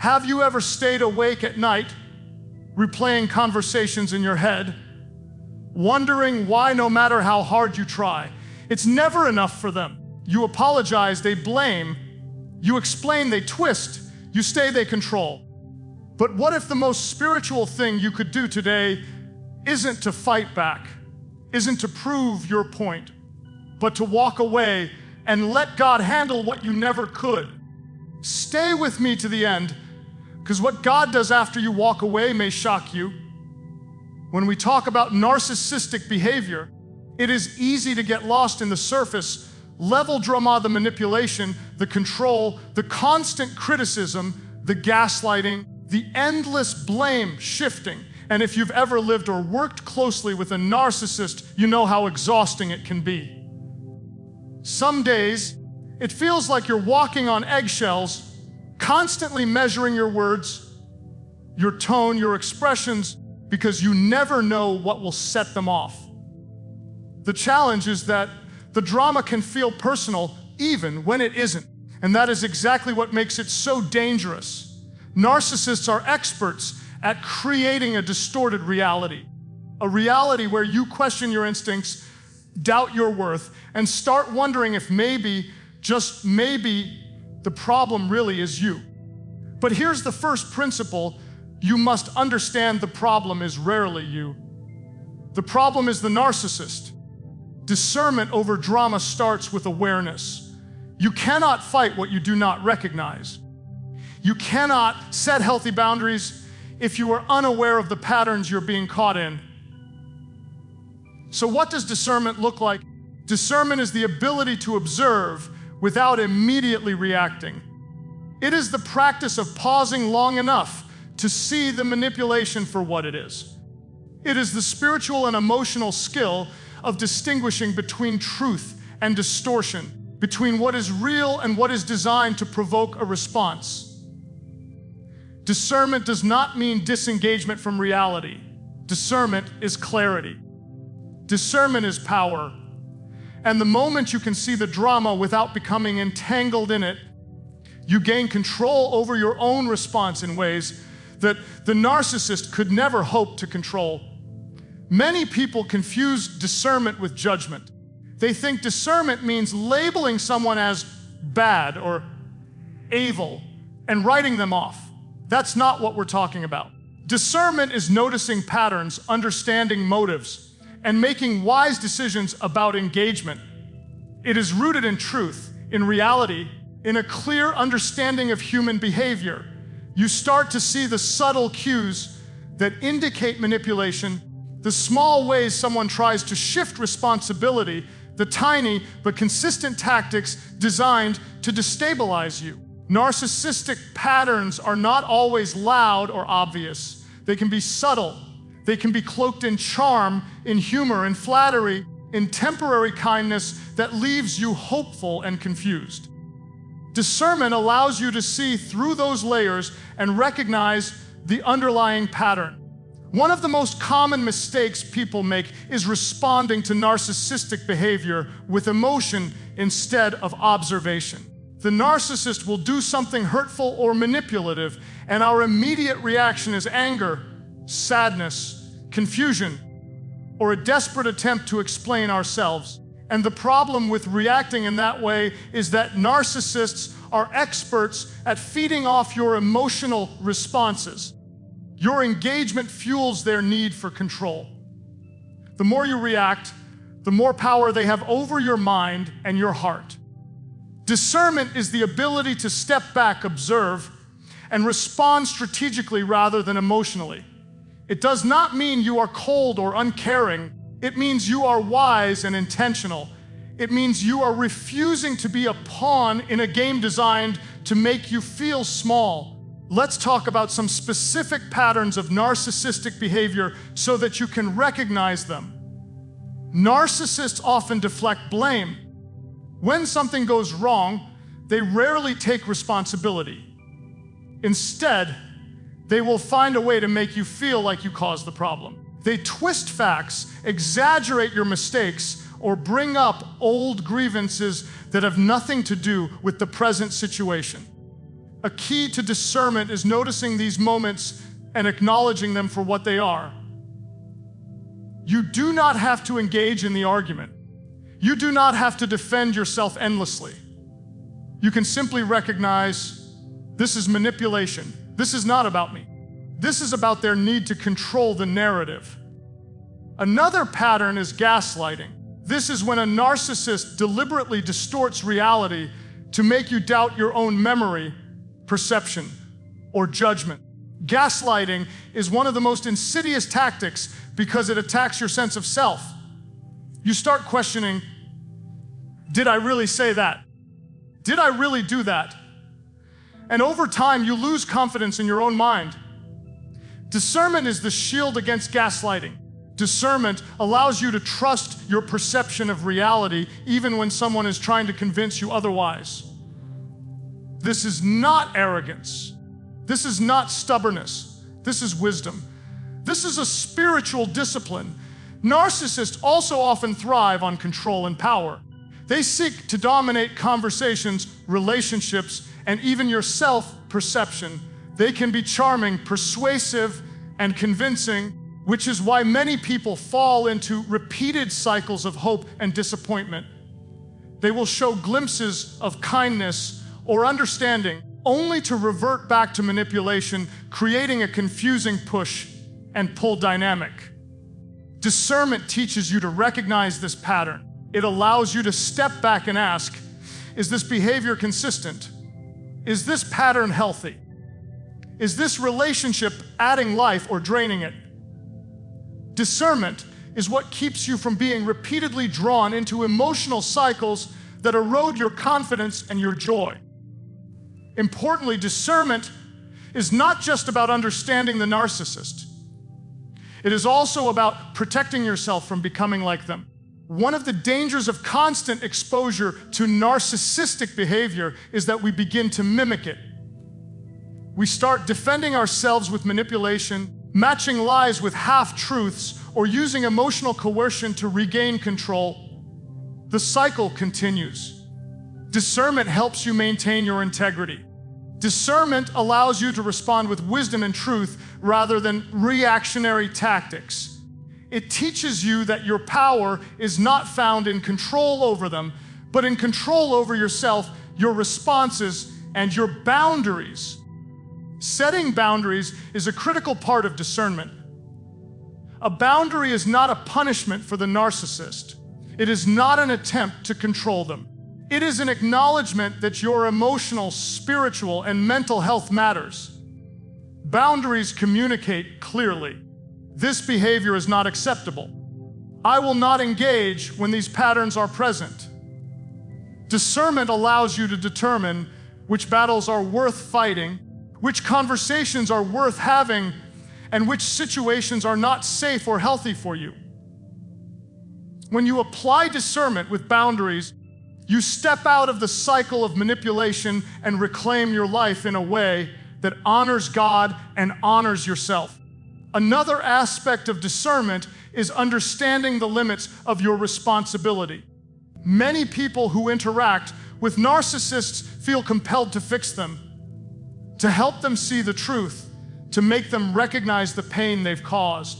Have you ever stayed awake at night, replaying conversations in your head, wondering why no matter how hard you try, it's never enough for them? You apologize, they blame. You explain, they twist. You stay, they control. But what if the most spiritual thing you could do today isn't to fight back, isn't to prove your point, but to walk away and let God handle what you never could? Stay with me to the end, because what God does after you walk away may shock you. When we talk about narcissistic behavior, it is easy to get lost in the surface level drama, the manipulation, the control, the constant criticism, the gaslighting, the endless blame shifting. And if you've ever lived or worked closely with a narcissist, you know how exhausting it can be. Some days, it feels like you're walking on eggshells, constantly measuring your words, your tone, your expressions, because you never know what will set them off. The challenge is that the drama can feel personal even when it isn't. And that is exactly what makes it so dangerous. Narcissists are experts at creating a distorted reality. A reality where you question your instincts, doubt your worth, and start wondering if maybe, just maybe, the problem really is you. But here's the first principle. You must understand the problem is rarely you. The problem is the narcissist. Discernment over drama starts with awareness. You cannot fight what you do not recognize. You cannot set healthy boundaries if you are unaware of the patterns you're being caught in. So what does discernment look like? Discernment is the ability to observe without immediately reacting. It is the practice of pausing long enough to see the manipulation for what it is. It is the spiritual and emotional skill of distinguishing between truth and distortion, between what is real and what is designed to provoke a response. Discernment does not mean disengagement from reality. Discernment is clarity. Discernment is power. And the moment you can see the drama without becoming entangled in it, you gain control over your own response in ways that the narcissist could never hope to control. Many people confuse discernment with judgment. They think discernment means labeling someone as bad or evil and writing them off. That's not what we're talking about. Discernment is noticing patterns, understanding motives, and making wise decisions about engagement. It is rooted in truth, in reality, in a clear understanding of human behavior. You start to see the subtle cues that indicate manipulation, the small ways someone tries to shift responsibility, the tiny but consistent tactics designed to destabilize you. Narcissistic patterns are not always loud or obvious. They can be subtle. They can be cloaked in charm, in humor, in flattery, in temporary kindness that leaves you hopeful and confused. Discernment allows you to see through those layers and recognize the underlying pattern. One of the most common mistakes people make is responding to narcissistic behavior with emotion instead of observation. The narcissist will do something hurtful or manipulative, and our immediate reaction is anger, sadness, confusion, or a desperate attempt to explain ourselves. And the problem with reacting in that way is that narcissists are experts at feeding off your emotional responses. Your engagement fuels their need for control. The more you react, the more power they have over your mind and your heart. Discernment is the ability to step back, observe, and respond strategically rather than emotionally. It does not mean you are cold or uncaring. It means you are wise and intentional. It means you are refusing to be a pawn in a game designed to make you feel small. Let's talk about some specific patterns of narcissistic behavior so that you can recognize them. Narcissists often deflect blame. When something goes wrong, they rarely take responsibility. Instead, they will find a way to make you feel like you caused the problem. They twist facts, exaggerate your mistakes, or bring up old grievances that have nothing to do with the present situation. A key to discernment is noticing these moments and acknowledging them for what they are. You do not have to engage in the argument. You do not have to defend yourself endlessly. You can simply recognize, this is manipulation. This is not about me. This is about their need to control the narrative. Another pattern is gaslighting. This is when a narcissist deliberately distorts reality to make you doubt your own memory, perception, or judgment. Gaslighting is one of the most insidious tactics because it attacks your sense of self. You start questioning, did I really say that? Did I really do that? And over time, you lose confidence in your own mind. Discernment is the shield against gaslighting. Discernment allows you to trust your perception of reality even when someone is trying to convince you otherwise. This is not arrogance. This is not stubbornness. This is wisdom. This is a spiritual discipline. Narcissists also often thrive on control and power. They seek to dominate conversations, relationships, and even your self-perception. They can be charming, persuasive, and convincing, which is why many people fall into repeated cycles of hope and disappointment. They will show glimpses of kindness or understanding, only to revert back to manipulation, creating a confusing push and pull dynamic. Discernment teaches you to recognize this pattern. It allows you to step back and ask, is this behavior consistent? Is this pattern healthy? Is this relationship adding life or draining it? Discernment is what keeps you from being repeatedly drawn into emotional cycles that erode your confidence and your joy. Importantly, discernment is not just about understanding the narcissist. It is also about protecting yourself from becoming like them. One of the dangers of constant exposure to narcissistic behavior is that we begin to mimic it. We start defending ourselves with manipulation, matching lies with half-truths, or using emotional coercion to regain control. The cycle continues. Discernment helps you maintain your integrity. Discernment allows you to respond with wisdom and truth rather than reactionary tactics. It teaches you that your power is not found in control over them, but in control over yourself, your responses, and your boundaries. Setting boundaries is a critical part of discernment. A boundary is not a punishment for the narcissist. It is not an attempt to control them. It is an acknowledgement that your emotional, spiritual, and mental health matters. Boundaries communicate clearly. This behavior is not acceptable. I will not engage when these patterns are present. Discernment allows you to determine which battles are worth fighting, which conversations are worth having, and which situations are not safe or healthy for you. When you apply discernment with boundaries, you step out of the cycle of manipulation and reclaim your life in a way that honors God and honors yourself. Another aspect of discernment is understanding the limits of your responsibility. Many people who interact with narcissists feel compelled to fix them, to help them see the truth, to make them recognize the pain they've caused.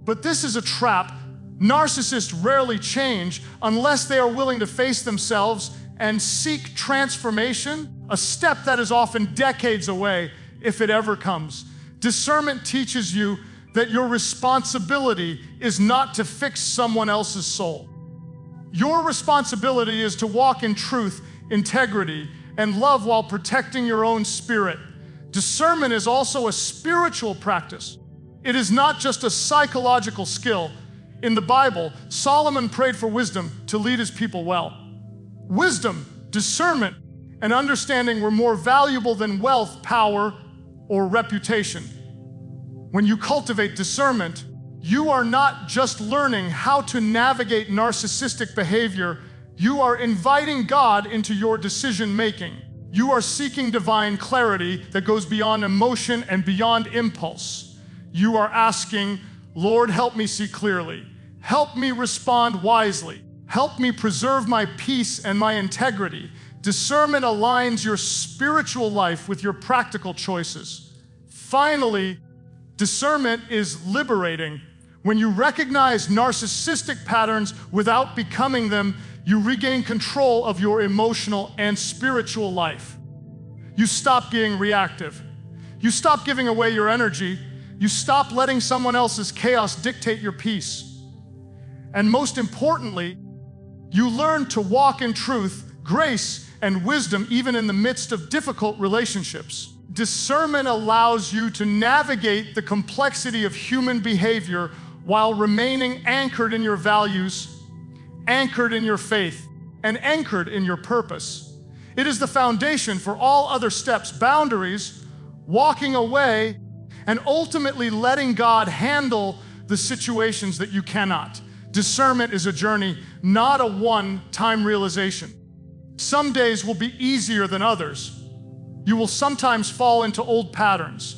But this is a trap. Narcissists rarely change unless they are willing to face themselves and seek transformation, a step that is often decades away, if it ever comes. Discernment teaches you that your responsibility is not to fix someone else's soul. Your responsibility is to walk in truth, integrity, and love while protecting your own spirit. Discernment is also a spiritual practice. It is not just a psychological skill. In the Bible, Solomon prayed for wisdom to lead his people well. Wisdom, discernment, and understanding were more valuable than wealth, power, or reputation. When you cultivate discernment, you are not just learning how to navigate narcissistic behavior, you are inviting God into your decision-making. You are seeking divine clarity that goes beyond emotion and beyond impulse. You are asking, Lord, help me see clearly. Help me respond wisely. Help me preserve my peace and my integrity. Discernment aligns your spiritual life with your practical choices. Finally, discernment is liberating. When you recognize narcissistic patterns without becoming them, you regain control of your emotional and spiritual life. You stop being reactive. You stop giving away your energy. You stop letting someone else's chaos dictate your peace. And most importantly, you learn to walk in truth, grace, and wisdom even in the midst of difficult relationships. Discernment allows you to navigate the complexity of human behavior while remaining anchored in your values, anchored in your faith, and anchored in your purpose. It is the foundation for all other steps, boundaries, walking away, and ultimately letting God handle the situations that you cannot. Discernment is a journey, not a one-time realization. Some days will be easier than others. You will sometimes fall into old patterns.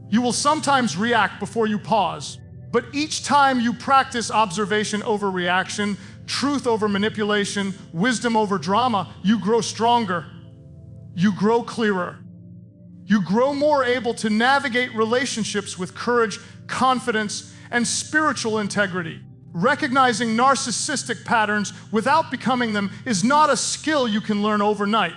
You will sometimes react before you pause. But each time you practice observation over reaction, truth over manipulation, wisdom over drama, you grow stronger. You grow clearer. You grow more able to navigate relationships with courage, confidence, and spiritual integrity. Recognizing narcissistic patterns without becoming them is not a skill you can learn overnight.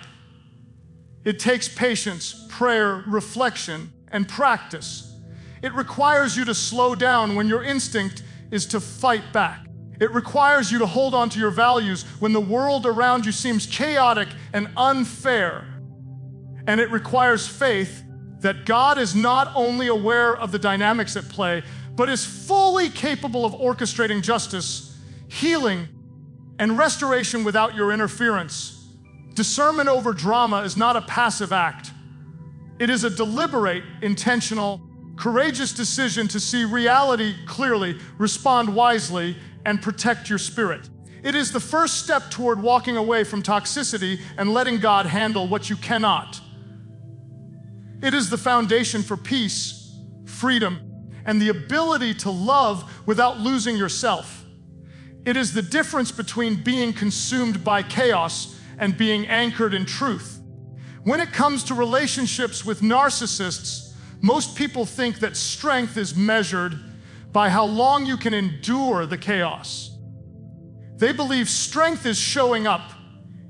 It takes patience, prayer, reflection, and practice. It requires you to slow down when your instinct is to fight back. It requires you to hold on to your values when the world around you seems chaotic and unfair. And it requires faith that God is not only aware of the dynamics at play, but is fully capable of orchestrating justice, healing, and restoration without your interference. Discernment over drama is not a passive act. It is a deliberate, intentional, courageous decision to see reality clearly, respond wisely, and protect your spirit. It is the first step toward walking away from toxicity and letting God handle what you cannot. It is the foundation for peace, freedom, and the ability to love without losing yourself. It is the difference between being consumed by chaos and being anchored in truth. When it comes to relationships with narcissists, most people think that strength is measured by how long you can endure the chaos. They believe strength is showing up,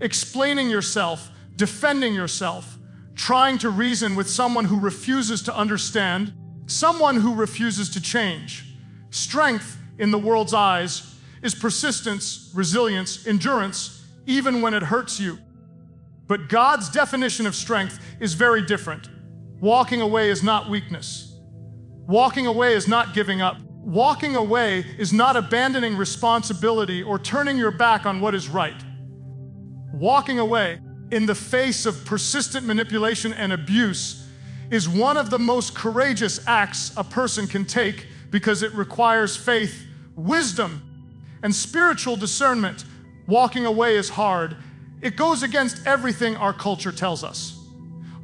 explaining yourself, defending yourself, trying to reason with someone who refuses to understand, someone who refuses to change. Strength, in the world's eyes, is persistence, resilience, endurance, even when it hurts you. But God's definition of strength is very different. Walking away is not weakness. Walking away is not giving up. Walking away is not abandoning responsibility or turning your back on what is right. Walking away in the face of persistent manipulation and abuse is one of the most courageous acts a person can take because it requires faith, wisdom, and spiritual discernment. Walking away is hard. It goes against everything our culture tells us.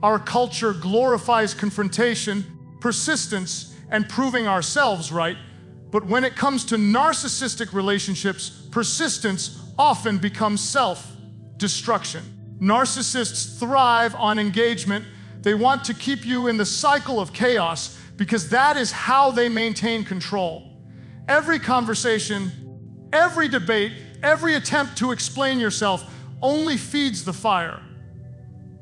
Our culture glorifies confrontation, persistence, and proving ourselves right. But when it comes to narcissistic relationships, persistence often becomes self-destruction. Narcissists thrive on engagement. They want to keep you in the cycle of chaos because that is how they maintain control. Every conversation, every debate, every attempt to explain yourself only feeds the fire.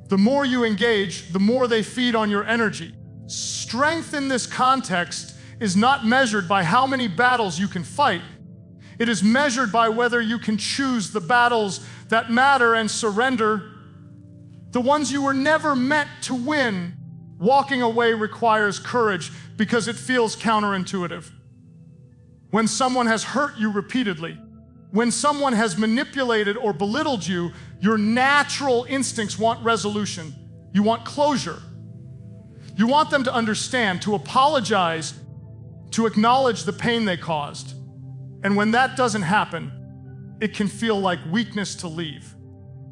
The more you engage, the more they feed on your energy. Strength in this context is not measured by how many battles you can fight. It is measured by whether you can choose the battles that matter and surrender the ones you were never meant to win. Walking away requires courage because it feels counterintuitive. When someone has hurt you repeatedly, when someone has manipulated or belittled you, your natural instincts want resolution. You want closure. You want them to understand, to apologize, to acknowledge the pain they caused. And when that doesn't happen, it can feel like weakness to leave.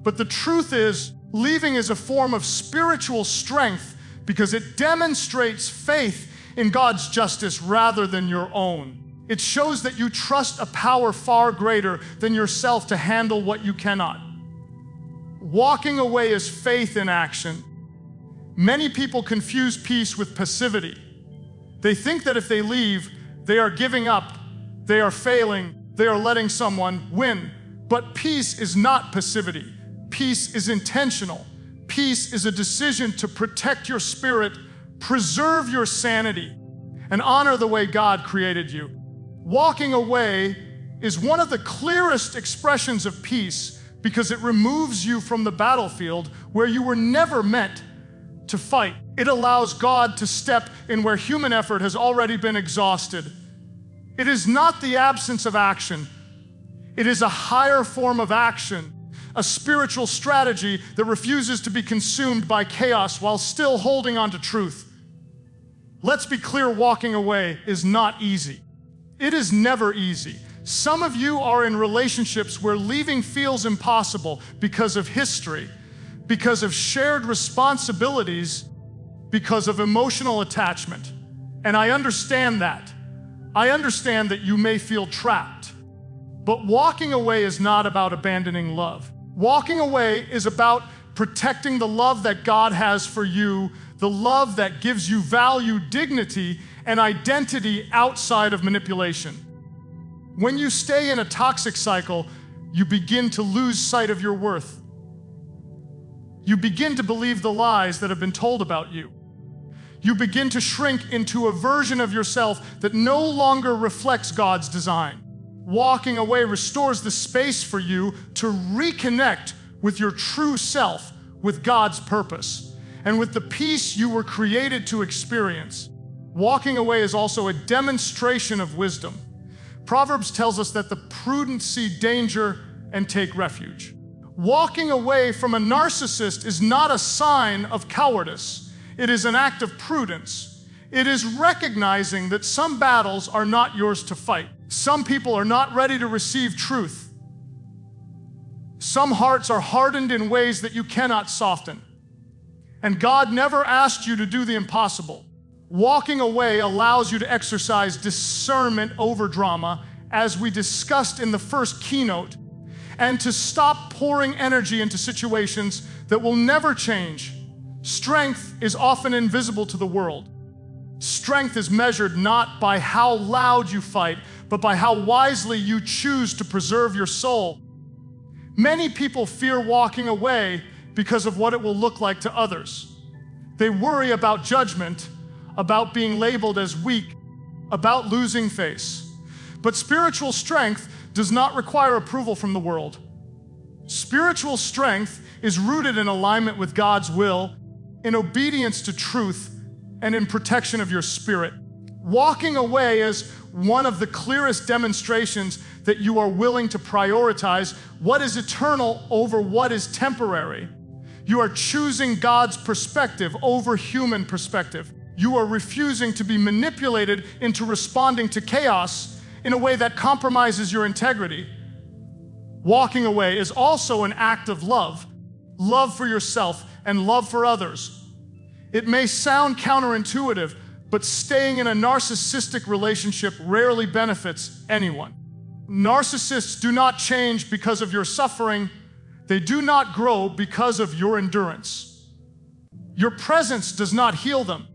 But the truth is, leaving is a form of spiritual strength because it demonstrates faith in God's justice rather than your own. It shows that you trust a power far greater than yourself to handle what you cannot. Walking away is faith in action. Many people confuse peace with passivity. They think that if they leave, they are giving up, they are failing, they are letting someone win. But peace is not passivity. Peace is intentional. Peace is a decision to protect your spirit, preserve your sanity, and honor the way God created you. Walking away is one of the clearest expressions of peace because it removes you from the battlefield where you were never meant to fight. It allows God to step in where human effort has already been exhausted. It is not the absence of action. It is a higher form of action, a spiritual strategy that refuses to be consumed by chaos while still holding on to truth. Let's be clear, walking away is not easy. It is never easy. Some of you are in relationships where leaving feels impossible because of history, because of shared responsibilities, because of emotional attachment. And I understand that. I understand that you may feel trapped. But walking away is not about abandoning love. Walking away is about protecting the love that God has for you, the love that gives you value, dignity, and identity outside of manipulation. When you stay in a toxic cycle, you begin to lose sight of your worth. You begin to believe the lies that have been told about you. You begin to shrink into a version of yourself that no longer reflects God's design. Walking away restores the space for you to reconnect with your true self, with God's purpose, and with the peace you were created to experience. Walking away is also a demonstration of wisdom. Proverbs tells us that the prudent see danger and take refuge. Walking away from a narcissist is not a sign of cowardice. It is an act of prudence. It is recognizing that some battles are not yours to fight. Some people are not ready to receive truth. Some hearts are hardened in ways that you cannot soften. And God never asked you to do the impossible. Walking away allows you to exercise discernment over drama, as we discussed in the first keynote, and to stop pouring energy into situations that will never change. Strength is often invisible to the world. Strength is measured not by how loud you fight, but by how wisely you choose to preserve your soul. Many people fear walking away because of what it will look like to others. They worry about judgment, about being labeled as weak, about losing face. But spiritual strength does not require approval from the world. Spiritual strength is rooted in alignment with God's will, in obedience to truth, and in protection of your spirit. Walking away is one of the clearest demonstrations that you are willing to prioritize what is eternal over what is temporary. You are choosing God's perspective over human perspective. You are refusing to be manipulated into responding to chaos in a way that compromises your integrity. Walking away is also an act of love for yourself and love for others. It may sound counterintuitive, but staying in a narcissistic relationship rarely benefits anyone. Narcissists do not change because of your suffering. They do not grow because of your endurance. Your presence does not heal them.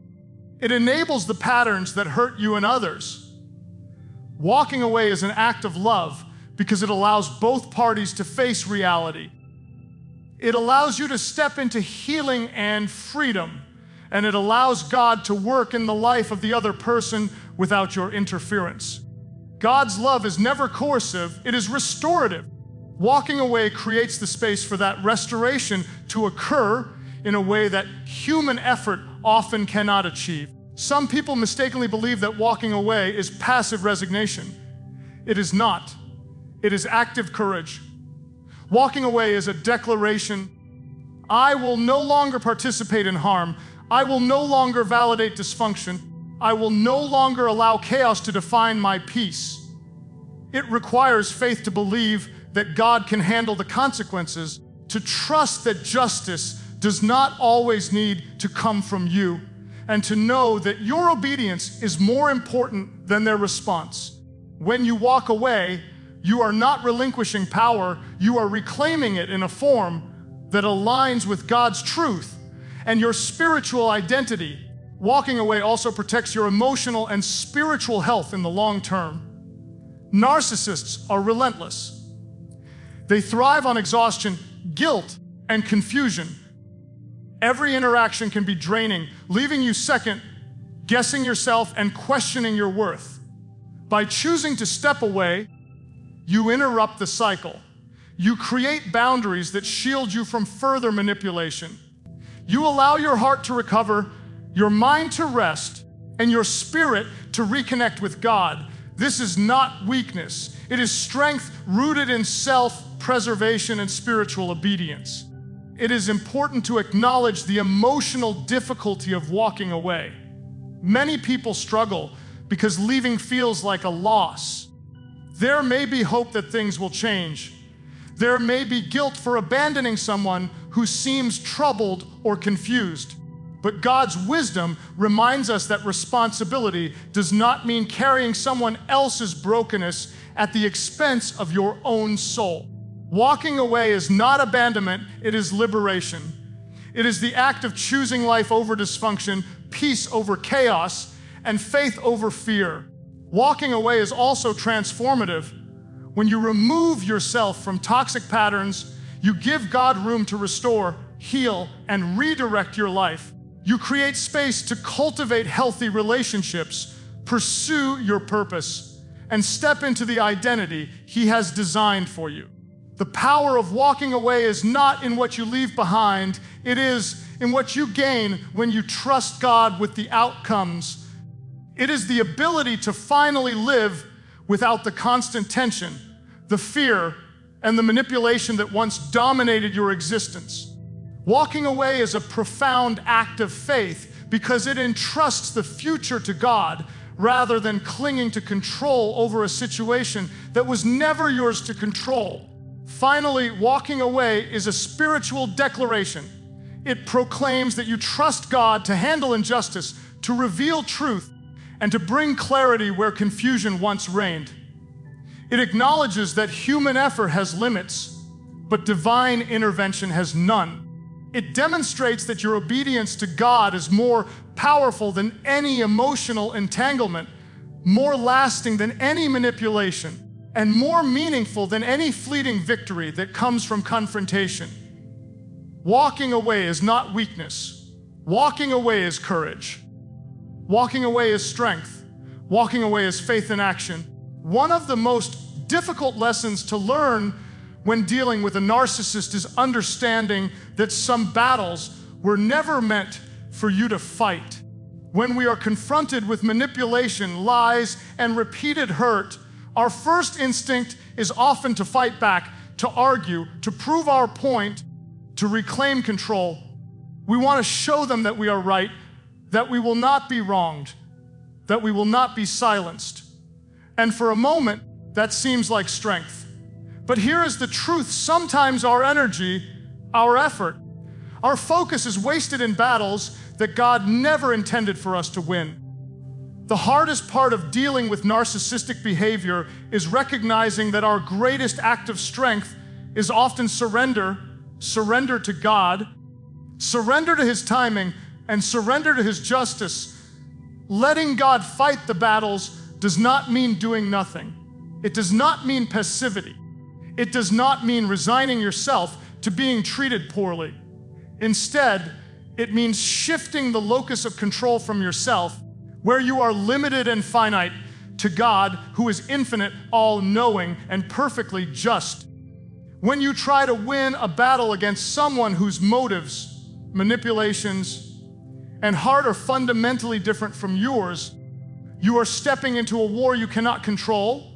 It enables the patterns that hurt you and others. Walking away is an act of love because it allows both parties to face reality. It allows you to step into healing and freedom, and it allows God to work in the life of the other person without your interference. God's love is never coercive, it is restorative. Walking away creates the space for that restoration to occur in a way that human effort often cannot achieve. Some people mistakenly believe that walking away is passive resignation. It is not. It is active courage. Walking away is a declaration: I will no longer participate in harm. I will no longer validate dysfunction. I will no longer allow chaos to define my peace. It requires faith to believe that God can handle the consequences, to trust that justice does not always need to come from you, and to know that your obedience is more important than their response. When you walk away, you are not relinquishing power, you are reclaiming it in a form that aligns with God's truth and your spiritual identity. Walking away also protects your emotional and spiritual health in the long term. Narcissists are relentless. They thrive on exhaustion, guilt, and confusion. Every interaction can be draining, leaving you second, guessing yourself and questioning your worth. By choosing to step away, you interrupt the cycle. You create boundaries that shield you from further manipulation. You allow your heart to recover, your mind to rest, and your spirit to reconnect with God. This is not weakness. It is strength rooted in self-preservation and spiritual obedience. It is important to acknowledge the emotional difficulty of walking away. Many people struggle because leaving feels like a loss. There may be hope that things will change. There may be guilt for abandoning someone who seems troubled or confused. But God's wisdom reminds us that responsibility does not mean carrying someone else's brokenness at the expense of your own soul. Walking away is not abandonment, it is liberation. It is the act of choosing life over dysfunction, peace over chaos, and faith over fear. Walking away is also transformative. When you remove yourself from toxic patterns, you give God room to restore, heal, and redirect your life. You create space to cultivate healthy relationships, pursue your purpose, and step into the identity He has designed for you. The power of walking away is not in what you leave behind, it is in what you gain when you trust God with the outcomes. It is the ability to finally live without the constant tension, the fear, and the manipulation that once dominated your existence. Walking away is a profound act of faith because it entrusts the future to God rather than clinging to control over a situation that was never yours to control. Finally, walking away is a spiritual declaration. It proclaims that you trust God to handle injustice, to reveal truth, and to bring clarity where confusion once reigned. It acknowledges that human effort has limits, but divine intervention has none. It demonstrates that your obedience to God is more powerful than any emotional entanglement, more lasting than any manipulation, and more meaningful than any fleeting victory that comes from confrontation. Walking away is not weakness. Walking away is courage. Walking away is strength. Walking away is faith in action. One of the most difficult lessons to learn when dealing with a narcissist is understanding that some battles were never meant for you to fight. When we are confronted with manipulation, lies, and repeated hurt, our first instinct is often to fight back, to argue, to prove our point, to reclaim control. We want to show them that we are right, that we will not be wronged, that we will not be silenced. And for a moment, that seems like strength. But here is the truth. Sometimes our energy, our effort, our focus is wasted in battles that God never intended for us to win. The hardest part of dealing with narcissistic behavior is recognizing that our greatest act of strength is often surrender to God, surrender to His timing, and surrender to His justice. Letting God fight the battles does not mean doing nothing. It does not mean passivity. It does not mean resigning yourself to being treated poorly. Instead, it means shifting the locus of control from yourself, where you are limited and finite, to God, who is infinite, all-knowing, and perfectly just. When you try to win a battle against someone whose motives, manipulations, and heart are fundamentally different from yours, you are stepping into a war you cannot control.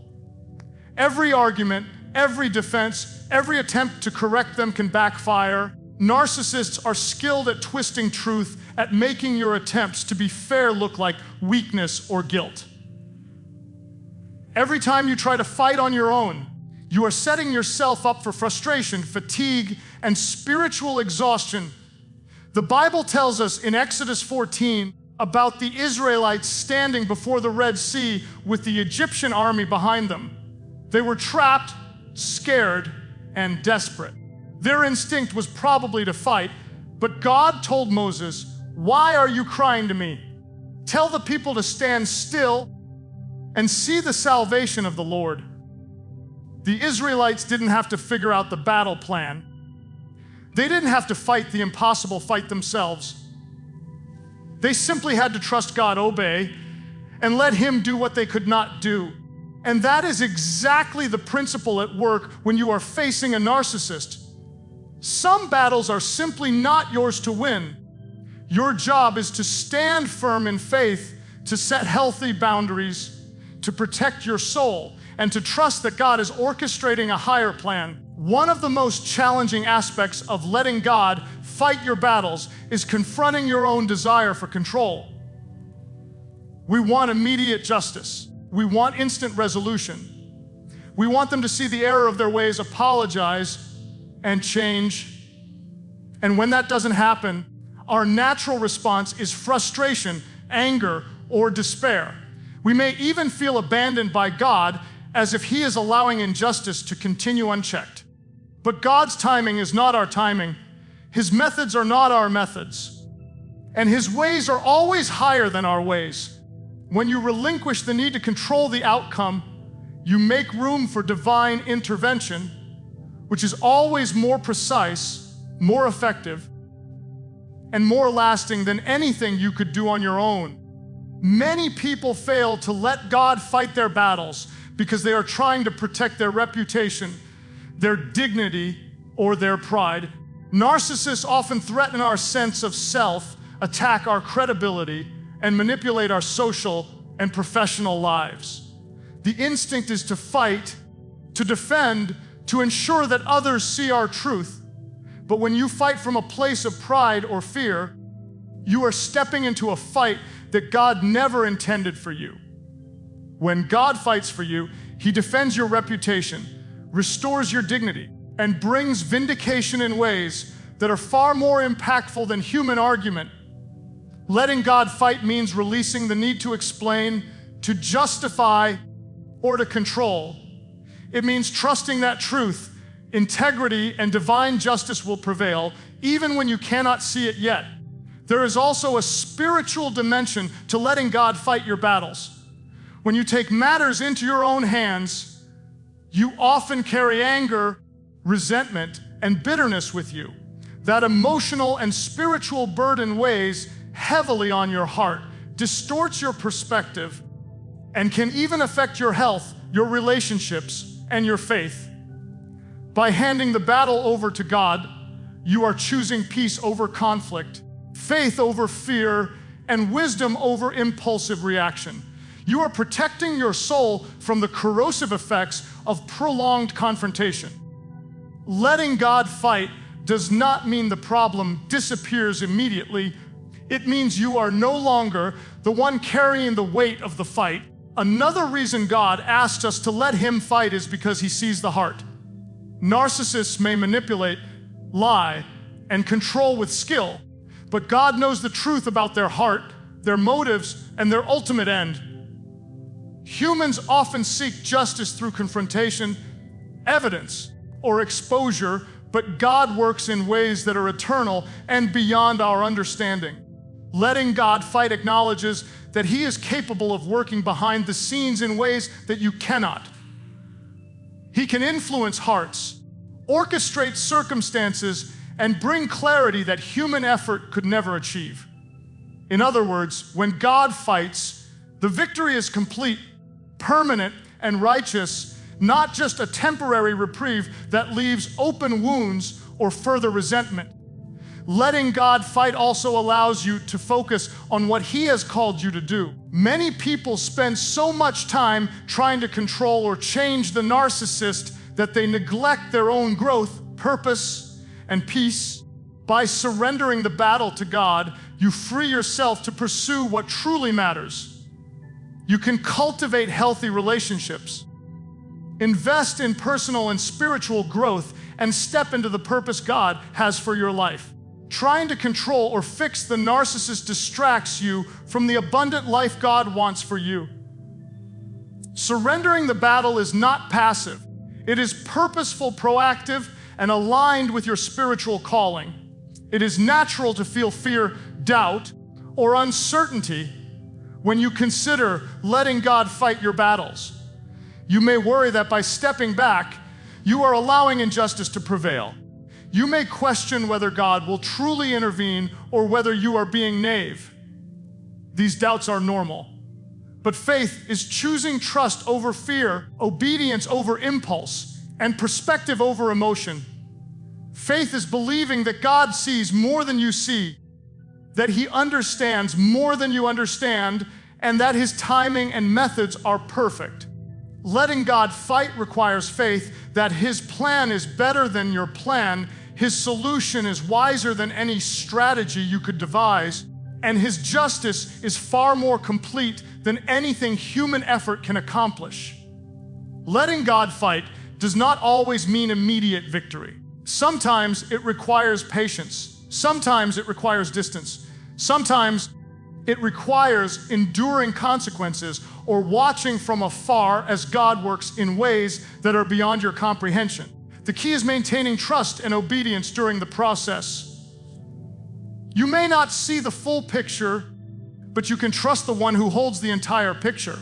Every argument, every defense, every attempt to correct them can backfire. Narcissists are skilled at twisting truth, at making your attempts to be fair look like weakness or guilt. Every time you try to fight on your own, you are setting yourself up for frustration, fatigue, and spiritual exhaustion. The Bible tells us in Exodus 14 about the Israelites standing before the Red Sea with the Egyptian army behind them. They were trapped, scared, and desperate. Their instinct was probably to fight, but God told Moses, "Why are you crying to me? Tell the people to stand still and see the salvation of the Lord." The Israelites didn't have to figure out the battle plan. They didn't have to fight the impossible fight themselves. They simply had to trust God, obey, and let Him do what they could not do. And that is exactly the principle at work when you are facing a narcissist. Some battles are simply not yours to win. Your job is to stand firm in faith, to set healthy boundaries, to protect your soul, and to trust that God is orchestrating a higher plan. One of the most challenging aspects of letting God fight your battles is confronting your own desire for control. We want immediate justice. We want instant resolution. We want them to see the error of their ways, apologize, and change. And when that doesn't happen, our natural response is frustration, anger, or despair. We may even feel abandoned by God, as if He is allowing injustice to continue unchecked. But God's timing is not our timing. His methods are not our methods. And His ways are always higher than our ways. When you relinquish the need to control the outcome, you make room for divine intervention, which is always more precise, more effective, and more lasting than anything you could do on your own. Many people fail to let God fight their battles because they are trying to protect their reputation, their dignity, or their pride. Narcissists often threaten our sense of self, attack our credibility, and manipulate our social and professional lives. The instinct is to fight, to defend, to ensure that others see our truth. But when you fight from a place of pride or fear, you are stepping into a fight that God never intended for you. When God fights for you, He defends your reputation, restores your dignity, and brings vindication in ways that are far more impactful than human argument. Letting God fight means releasing the need to explain, to justify, or to control. It means trusting that truth, integrity, and divine justice will prevail, even when you cannot see it yet. There is also a spiritual dimension to letting God fight your battles. When you take matters into your own hands, you often carry anger, resentment, and bitterness with you. That emotional and spiritual burden weighs heavily on your heart, distorts your perspective, and can even affect your health, your relationships, and your faith. By handing the battle over to God, you are choosing peace over conflict, faith over fear, and wisdom over impulsive reaction. You are protecting your soul from the corrosive effects of prolonged confrontation. Letting God fight does not mean the problem disappears immediately. It means you are no longer the one carrying the weight of the fight. Another reason God asks us to let Him fight is because He sees the heart. Narcissists may manipulate, lie, and control with skill, but God knows the truth about their heart, their motives, and their ultimate end. Humans often seek justice through confrontation, evidence, or exposure, but God works in ways that are eternal and beyond our understanding. Letting God fight acknowledges that He is capable of working behind the scenes in ways that you cannot. He can influence hearts, orchestrate circumstances, and bring clarity that human effort could never achieve. In other words, when God fights, the victory is complete, permanent, and righteous, not just a temporary reprieve that leaves open wounds or further resentment. Letting God fight also allows you to focus on what He has called you to do. Many people spend so much time trying to control or change the narcissist that they neglect their own growth, purpose, and peace. By surrendering the battle to God, you free yourself to pursue what truly matters. You can cultivate healthy relationships, invest in personal and spiritual growth, and step into the purpose God has for your life. Trying to control or fix the narcissist distracts you from the abundant life God wants for you. Surrendering the battle is not passive. It is purposeful, proactive, and aligned with your spiritual calling. It is natural to feel fear, doubt, or uncertainty when you consider letting God fight your battles. You may worry that by stepping back, you are allowing injustice to prevail. You may question whether God will truly intervene or whether you are being naive. These doubts are normal. But faith is choosing trust over fear, obedience over impulse, and perspective over emotion. Faith is believing that God sees more than you see, that He understands more than you understand, and that His timing and methods are perfect. Letting God fight requires faith that His plan is better than your plan, His solution is wiser than any strategy you could devise, and His justice is far more complete than anything human effort can accomplish. Letting God fight does not always mean immediate victory. Sometimes it requires patience. Sometimes it requires distance. Sometimes it requires enduring consequences or watching from afar as God works in ways that are beyond your comprehension. The key is maintaining trust and obedience during the process. You may not see the full picture, but you can trust the one who holds the entire picture.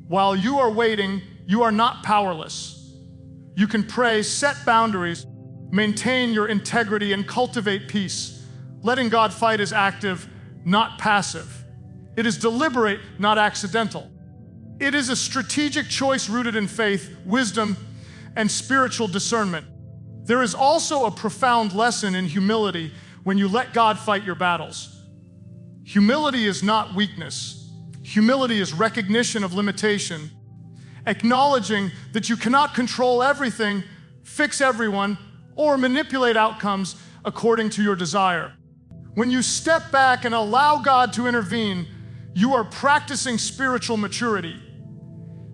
While you are waiting, you are not powerless. You can pray, set boundaries, maintain your integrity, and cultivate peace. Letting God fight is active, not passive. It is deliberate, not accidental. It is a strategic choice rooted in faith, wisdom, and spiritual discernment. There is also a profound lesson in humility when you let God fight your battles. Humility is not weakness. Humility is recognition of limitation, acknowledging that you cannot control everything, fix everyone, or manipulate outcomes according to your desire. When you step back and allow God to intervene, you are practicing spiritual maturity.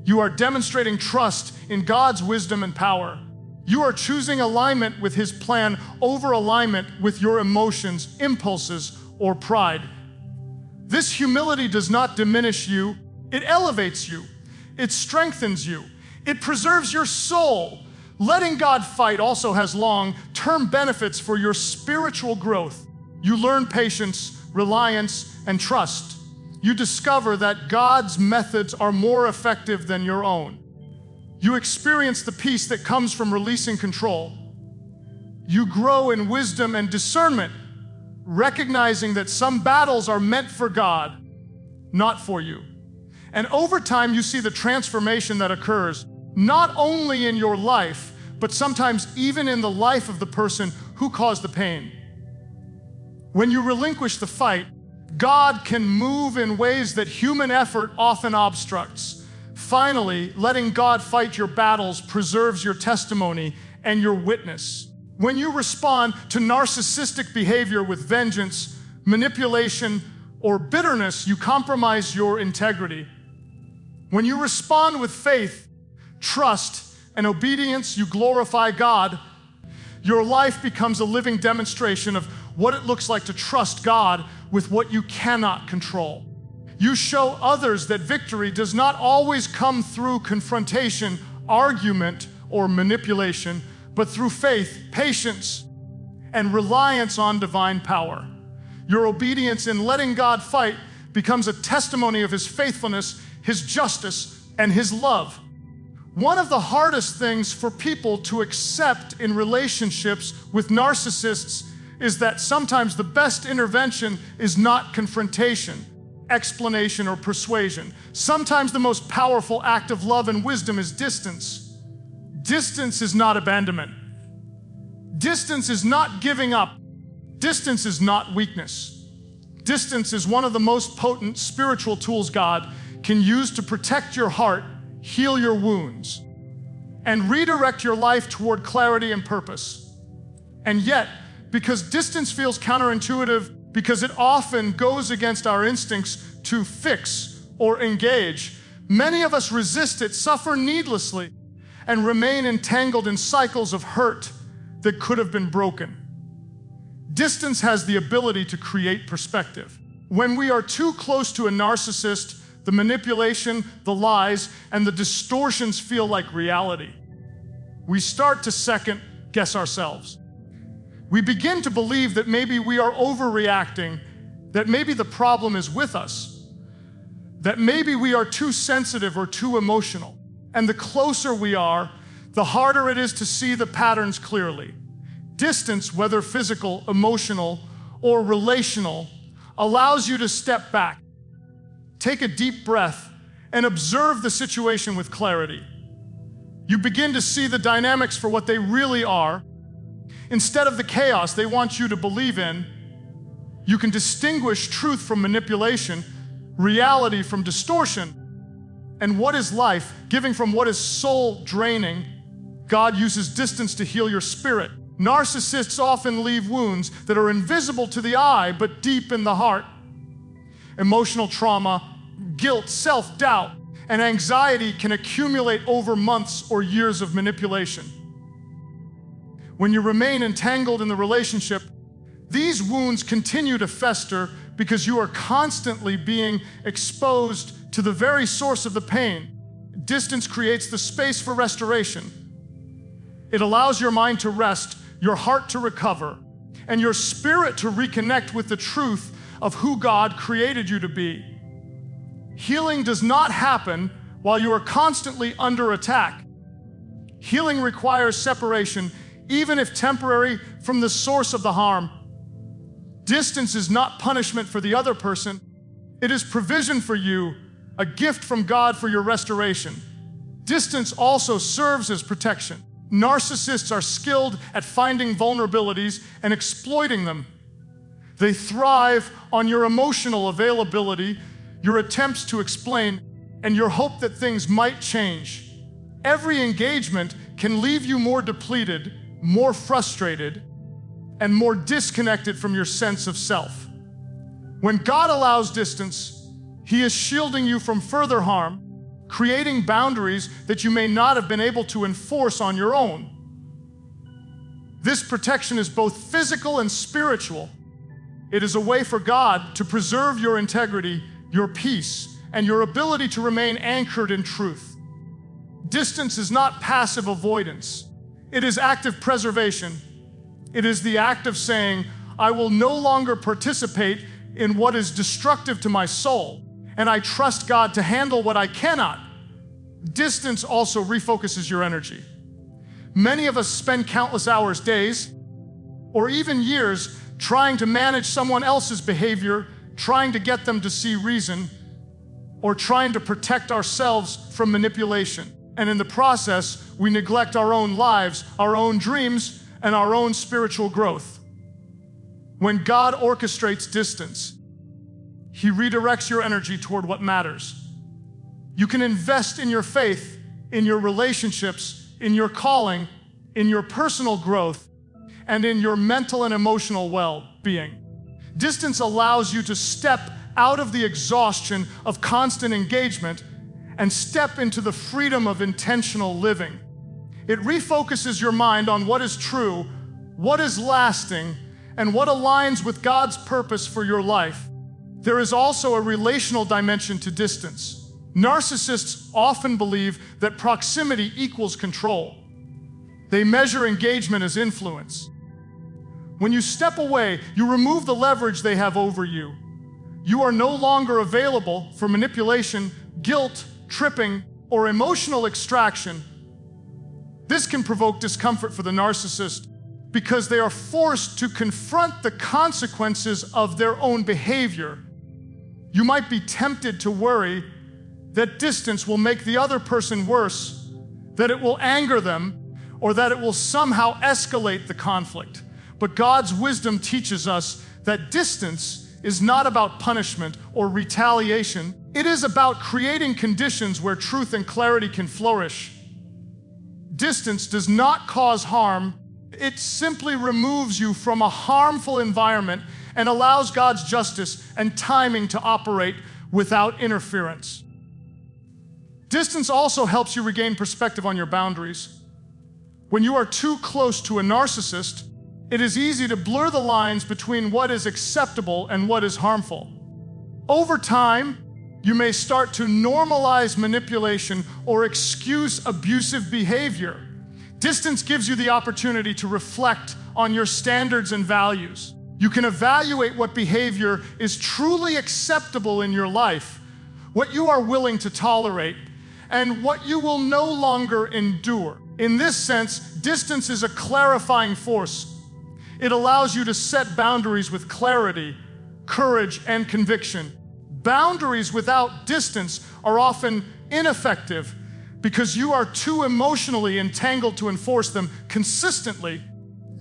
You are demonstrating trust in God's wisdom and power. You are choosing alignment with His plan over alignment with your emotions, impulses, or pride. This humility does not diminish you, it elevates you. It strengthens you. It preserves your soul. Letting God fight also has long-term benefits for your spiritual growth. You learn patience, reliance, and trust. You discover that God's methods are more effective than your own. You experience the peace that comes from releasing control. You grow in wisdom and discernment, recognizing that some battles are meant for God, not for you. And over time, you see the transformation that occurs, not only in your life, but sometimes even in the life of the person who caused the pain. When you relinquish the fight, God can move in ways that human effort often obstructs. Finally, letting God fight your battles preserves your testimony and your witness. When you respond to narcissistic behavior with vengeance, manipulation, or bitterness, you compromise your integrity. When you respond with faith, trust, and obedience, you glorify God. Your life becomes a living demonstration of what it looks like to trust God with what you cannot control. You show others that victory does not always come through confrontation, argument, or manipulation, but through faith, patience, and reliance on divine power. Your obedience in letting God fight becomes a testimony of His faithfulness, His justice, and His love. One of the hardest things for people to accept in relationships with narcissists is that sometimes the best intervention is not confrontation, explanation, or persuasion. Sometimes the most powerful act of love and wisdom is distance. Distance is not abandonment. Distance is not giving up. Distance is not weakness. Distance is one of the most potent spiritual tools God can use to protect your heart, heal your wounds, and redirect your life toward clarity and purpose. And yet, because distance feels counterintuitive, because it often goes against our instincts to fix or engage, many of us resist it, suffer needlessly, and remain entangled in cycles of hurt that could have been broken. Distance has the ability to create perspective. When we are too close to a narcissist, the manipulation, the lies, and the distortions feel like reality. We start to second, guess ourselves. We begin to believe that maybe we are overreacting, that maybe the problem is with us, that maybe we are too sensitive or too emotional. And the closer we are, the harder it is to see the patterns clearly. Distance, whether physical, emotional, or relational, allows you to step back, take a deep breath, and observe the situation with clarity. You begin to see the dynamics for what they really are. Instead of the chaos they want you to believe in, you can distinguish truth from manipulation, reality from distortion, and what is life, giving from what is soul draining. God uses distance to heal your spirit. Narcissists often leave wounds that are invisible to the eye, but deep in the heart. Emotional trauma, guilt, self-doubt, and anxiety can accumulate over months or years of manipulation. When you remain entangled in the relationship, these wounds continue to fester because you are constantly being exposed to the very source of the pain. Distance creates the space for restoration. It allows your mind to rest, your heart to recover, and your spirit to reconnect with the truth of who God created you to be. Healing does not happen while you are constantly under attack. Healing requires separation, even if temporary, from the source of the harm. Distance is not punishment for the other person. It is provision for you, a gift from God for your restoration. Distance also serves as protection. Narcissists are skilled at finding vulnerabilities and exploiting them. They thrive on your emotional availability, your attempts to explain, and your hope that things might change. Every engagement can leave you more depleted, more frustrated, and more disconnected from your sense of self. When God allows distance, He is shielding you from further harm, creating boundaries that you may not have been able to enforce on your own. This protection is both physical and spiritual. It is a way for God to preserve your integrity, your peace, and your ability to remain anchored in truth. Distance is not passive avoidance. It is active preservation. It is the act of saying, I will no longer participate in what is destructive to my soul, and I trust God to handle what I cannot. Distance also refocuses your energy. Many of us spend countless hours, days, or even years trying to manage someone else's behavior, trying to get them to see reason, or trying to protect ourselves from manipulation. And in the process, we neglect our own lives, our own dreams, and our own spiritual growth. When God orchestrates distance, He redirects your energy toward what matters. You can invest in your faith, in your relationships, in your calling, in your personal growth, and in your mental and emotional well-being. Distance allows you to step out of the exhaustion of constant engagement and step into the freedom of intentional living. It refocuses your mind on what is true, what is lasting, and what aligns with God's purpose for your life. There is also a relational dimension to distance. Narcissists often believe that proximity equals control. They measure engagement as influence. When you step away, you remove the leverage they have over you. You are no longer available for manipulation, guilt, tripping, or emotional extraction. This can provoke discomfort for the narcissist because they are forced to confront the consequences of their own behavior. You might be tempted to worry that distance will make the other person worse, that it will anger them, or that it will somehow escalate the conflict. But God's wisdom teaches us that distance is not about punishment or retaliation. It is about creating conditions where truth and clarity can flourish. Distance does not cause harm. It simply removes you from a harmful environment and allows God's justice and timing to operate without interference. Distance also helps you regain perspective on your boundaries. When you are too close to a narcissist, it is easy to blur the lines between what is acceptable and what is harmful. Over time, you may start to normalize manipulation or excuse abusive behavior. Distance gives you the opportunity to reflect on your standards and values. You can evaluate what behavior is truly acceptable in your life, what you are willing to tolerate, and what you will no longer endure. In this sense, distance is a clarifying force. It allows you to set boundaries with clarity, courage, and conviction. Boundaries without distance are often ineffective because you are too emotionally entangled to enforce them consistently.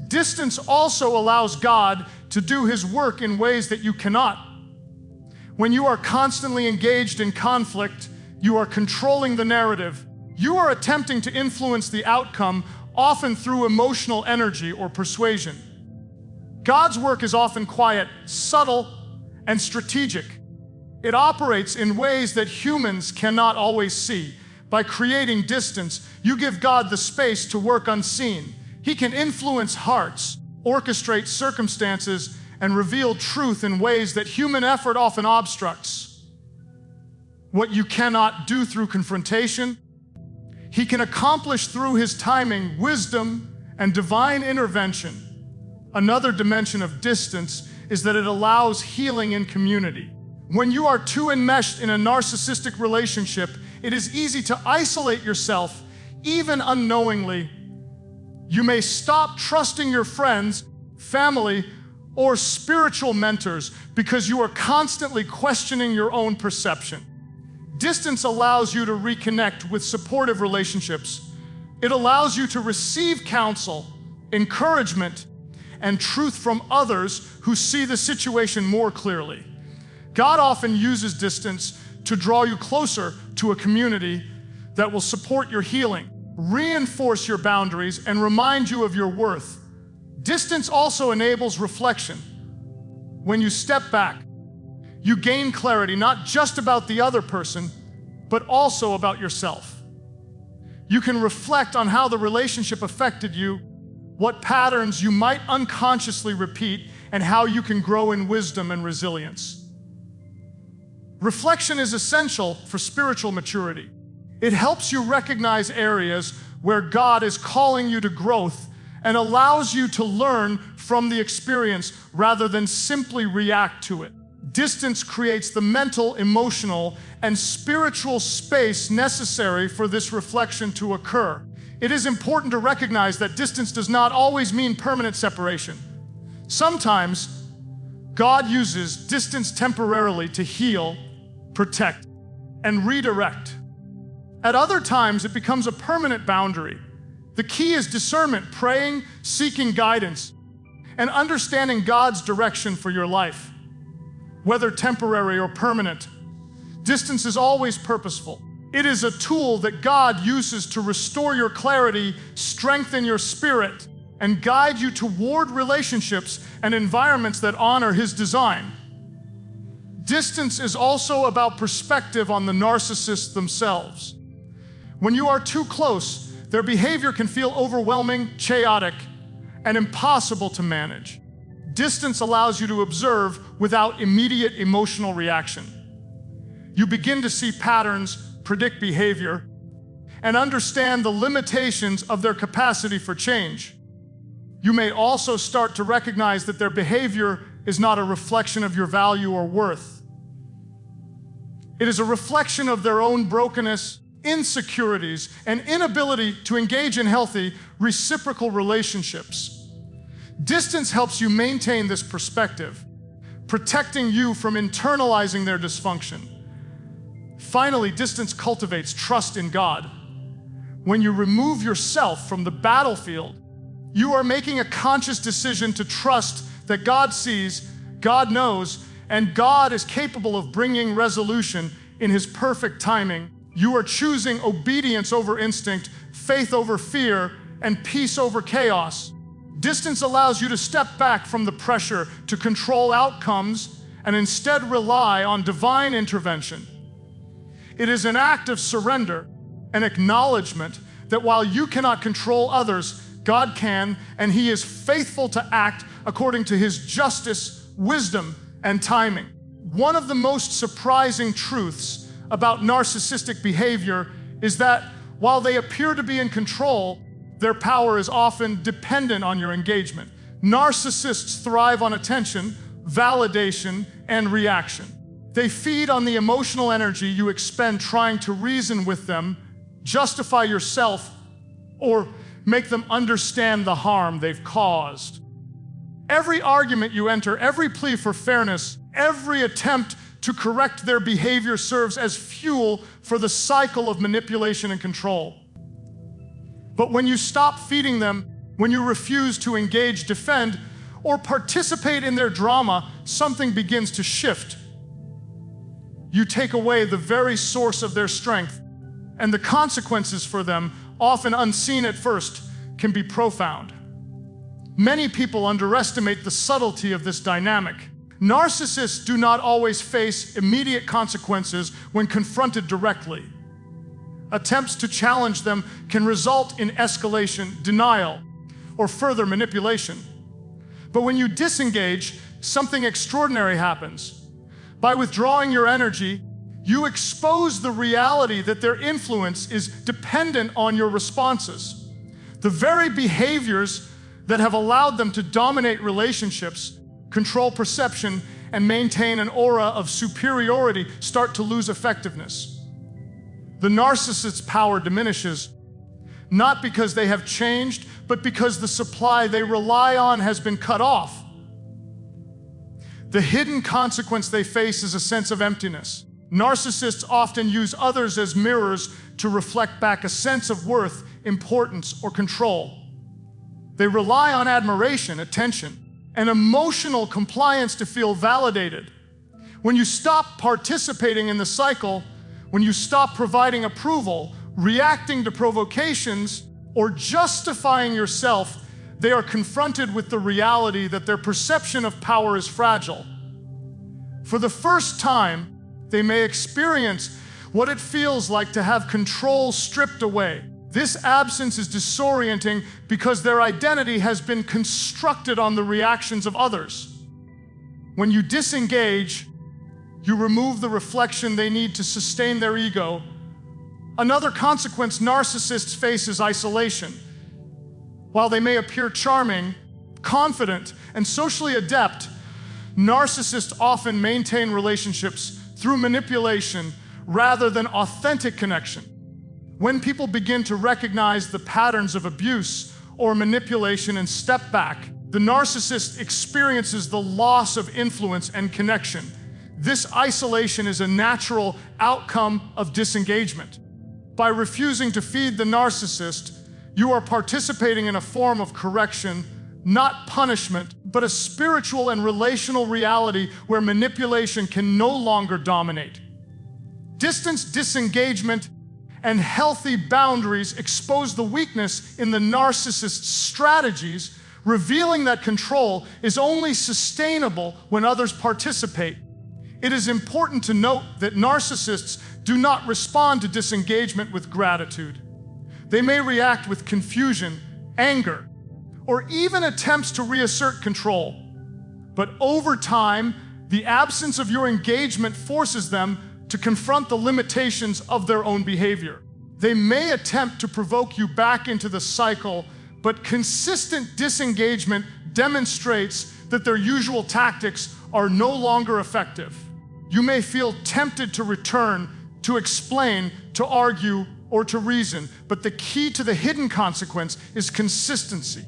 Distance also allows God to do His work in ways that you cannot. When you are constantly engaged in conflict, you are controlling the narrative. You are attempting to influence the outcome, often through emotional energy or persuasion. God's work is often quiet, subtle, and strategic. It operates in ways that humans cannot always see. By creating distance, you give God the space to work unseen. He can influence hearts, orchestrate circumstances, and reveal truth in ways that human effort often obstructs. What you cannot do through confrontation, He can accomplish through His timing, wisdom, and divine intervention. Another dimension of distance is that it allows healing in community. When you are too enmeshed in a narcissistic relationship, it is easy to isolate yourself, even unknowingly. You may stop trusting your friends, family, or spiritual mentors because you are constantly questioning your own perception. Distance allows you to reconnect with supportive relationships. It allows you to receive counsel, encouragement, and truth from others who see the situation more clearly. God often uses distance to draw you closer to a community that will support your healing, reinforce your boundaries, and remind you of your worth. Distance also enables reflection. When you step back, you gain clarity not just about the other person, but also about yourself. You can reflect on how the relationship affected you, what patterns you might unconsciously repeat, and how you can grow in wisdom and resilience. Reflection is essential for spiritual maturity. It helps you recognize areas where God is calling you to growth and allows you to learn from the experience rather than simply react to it. Distance creates the mental, emotional, and spiritual space necessary for this reflection to occur. It is important to recognize that distance does not always mean permanent separation. Sometimes, God uses distance temporarily to heal, protect, and redirect. At other times, it becomes a permanent boundary. The key is discernment, praying, seeking guidance, and understanding God's direction for your life. Whether temporary or permanent, distance is always purposeful. It is a tool that God uses to restore your clarity, strengthen your spirit, and guide you toward relationships and environments that honor His design. Distance is also about perspective on the narcissists themselves. When you are too close, their behavior can feel overwhelming, chaotic, and impossible to manage. Distance allows you to observe without immediate emotional reaction. You begin to see patterns, predict behavior, and understand the limitations of their capacity for change. You may also start to recognize that their behavior is not a reflection of your value or worth. It is a reflection of their own brokenness, insecurities, and inability to engage in healthy, reciprocal relationships. Distance helps you maintain this perspective, protecting you from internalizing their dysfunction. Finally, distance cultivates trust in God. When you remove yourself from the battlefield, you are making a conscious decision to trust that God sees, God knows, and God is capable of bringing resolution in His perfect timing. You are choosing obedience over instinct, faith over fear, and peace over chaos. Distance allows you to step back from the pressure to control outcomes and instead rely on divine intervention. It is an act of surrender, an acknowledgement that while you cannot control others, God can, and He is faithful to act according to His justice, wisdom, and timing. One of the most surprising truths about narcissistic behavior is that while they appear to be in control, their power is often dependent on your engagement. Narcissists thrive on attention, validation, and reaction. They feed on the emotional energy you expend trying to reason with them, justify yourself, or make them understand the harm they've caused. Every argument you enter, every plea for fairness, every attempt to correct their behavior serves as fuel for the cycle of manipulation and control. But when you stop feeding them, when you refuse to engage, defend, or participate in their drama, something begins to shift. You take away the very source of their strength, and the consequences for them, often unseen at first, can be profound. Many people underestimate the subtlety of this dynamic. Narcissists do not always face immediate consequences when confronted directly. Attempts to challenge them can result in escalation, denial, or further manipulation. But when you disengage, something extraordinary happens. By withdrawing your energy, you expose the reality that their influence is dependent on your responses. The very behaviors that have allowed them to dominate relationships, control perception, and maintain an aura of superiority start to lose effectiveness. The narcissist's power diminishes, not because they have changed, but because the supply they rely on has been cut off. The hidden consequence they face is a sense of emptiness. Narcissists often use others as mirrors to reflect back a sense of worth, importance, or control. They rely on admiration, attention, and emotional compliance to feel validated. When you stop participating in the cycle, when you stop providing approval, reacting to provocations, or justifying yourself, they are confronted with the reality that their perception of power is fragile. For the first time, they may experience what it feels like to have control stripped away. This absence is disorienting because their identity has been constructed on the reactions of others. When you disengage, you remove the reflection they need to sustain their ego. Another consequence narcissists face is isolation. While they may appear charming, confident, and socially adept, narcissists often maintain relationships through manipulation rather than authentic connection. When people begin to recognize the patterns of abuse or manipulation and step back, the narcissist experiences the loss of influence and connection. This isolation is a natural outcome of disengagement. By refusing to feed the narcissist, you are participating in a form of correction, not punishment, but a spiritual and relational reality where manipulation can no longer dominate. Distance, disengagement, and healthy boundaries expose the weakness in the narcissist's strategies, revealing that control is only sustainable when others participate. It is important to note that narcissists do not respond to disengagement with gratitude. They may react with confusion, anger, or even attempts to reassert control. But over time, the absence of your engagement forces them to confront the limitations of their own behavior. They may attempt to provoke you back into the cycle, but consistent disengagement demonstrates that their usual tactics are no longer effective. You may feel tempted to return, to explain, to argue, or to reason, but the key to the hidden consequence is consistency.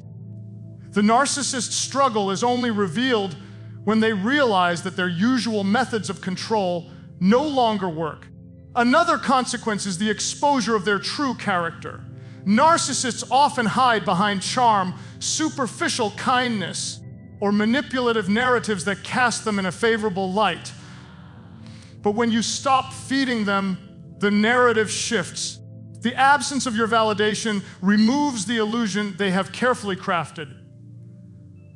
The narcissist's struggle is only revealed when they realize that their usual methods of control no longer work. Another consequence is the exposure of their true character. Narcissists often hide behind charm, superficial kindness, or manipulative narratives that cast them in a favorable light. But when you stop feeding them, the narrative shifts. The absence of your validation removes the illusion they have carefully crafted.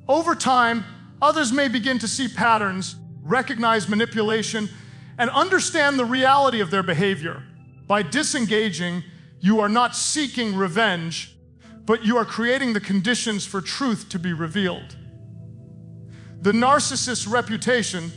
Over time, others may begin to see patterns, recognize manipulation, and understand the reality of their behavior. By disengaging, you are not seeking revenge, but you are creating the conditions for truth to be revealed. The narcissist's reputation,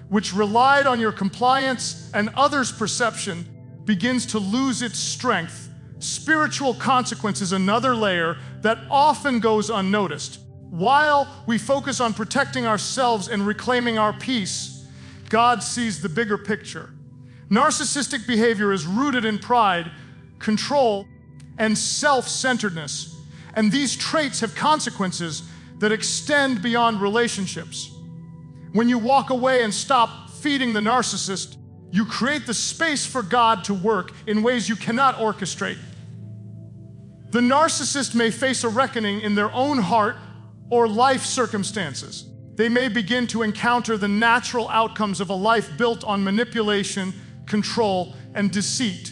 which relied on your compliance and others' perception, begins to lose its strength. Spiritual consequence is another layer. that often goes unnoticed. While we focus on protecting ourselves and reclaiming our peace, God sees the bigger picture. Narcissistic behavior is rooted in pride, control, and self-centeredness, and these traits have consequences that extend beyond relationships. When you walk away and stop feeding the narcissist, you create the space for God to work in ways you cannot orchestrate. The narcissist may face a reckoning in their own heart or life circumstances. They may begin to encounter the natural outcomes of a life built on manipulation, control, and deceit.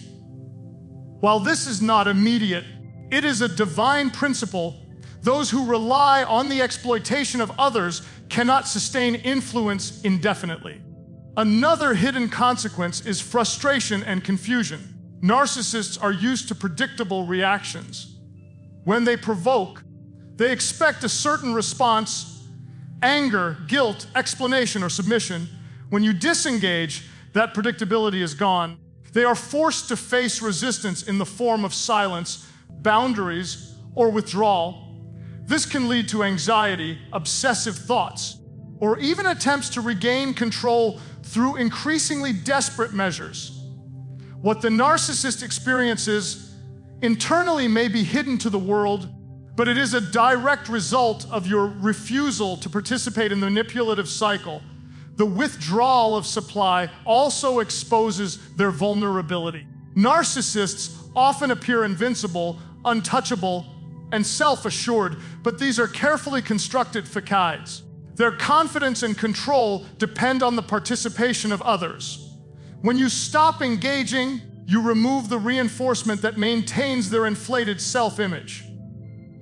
While this is not immediate, it is a divine principle. Those who rely on the exploitation of others cannot sustain influence indefinitely. Another hidden consequence is frustration and confusion. Narcissists are used to predictable reactions. When they provoke, they expect a certain response: anger, guilt, explanation, or submission. When you disengage, that predictability is gone. They are forced to face resistance in the form of silence, boundaries, or withdrawal. This can lead to anxiety, obsessive thoughts, or even attempts to regain control through increasingly desperate measures. What the narcissist experiences internally may be hidden to the world, but it is a direct result of your refusal to participate in the manipulative cycle. The withdrawal of supply also exposes their vulnerability. Narcissists often appear invincible, untouchable, and self-assured, but these are carefully constructed facades. Their confidence and control depend on the participation of others. When you stop engaging, you remove the reinforcement that maintains their inflated self-image.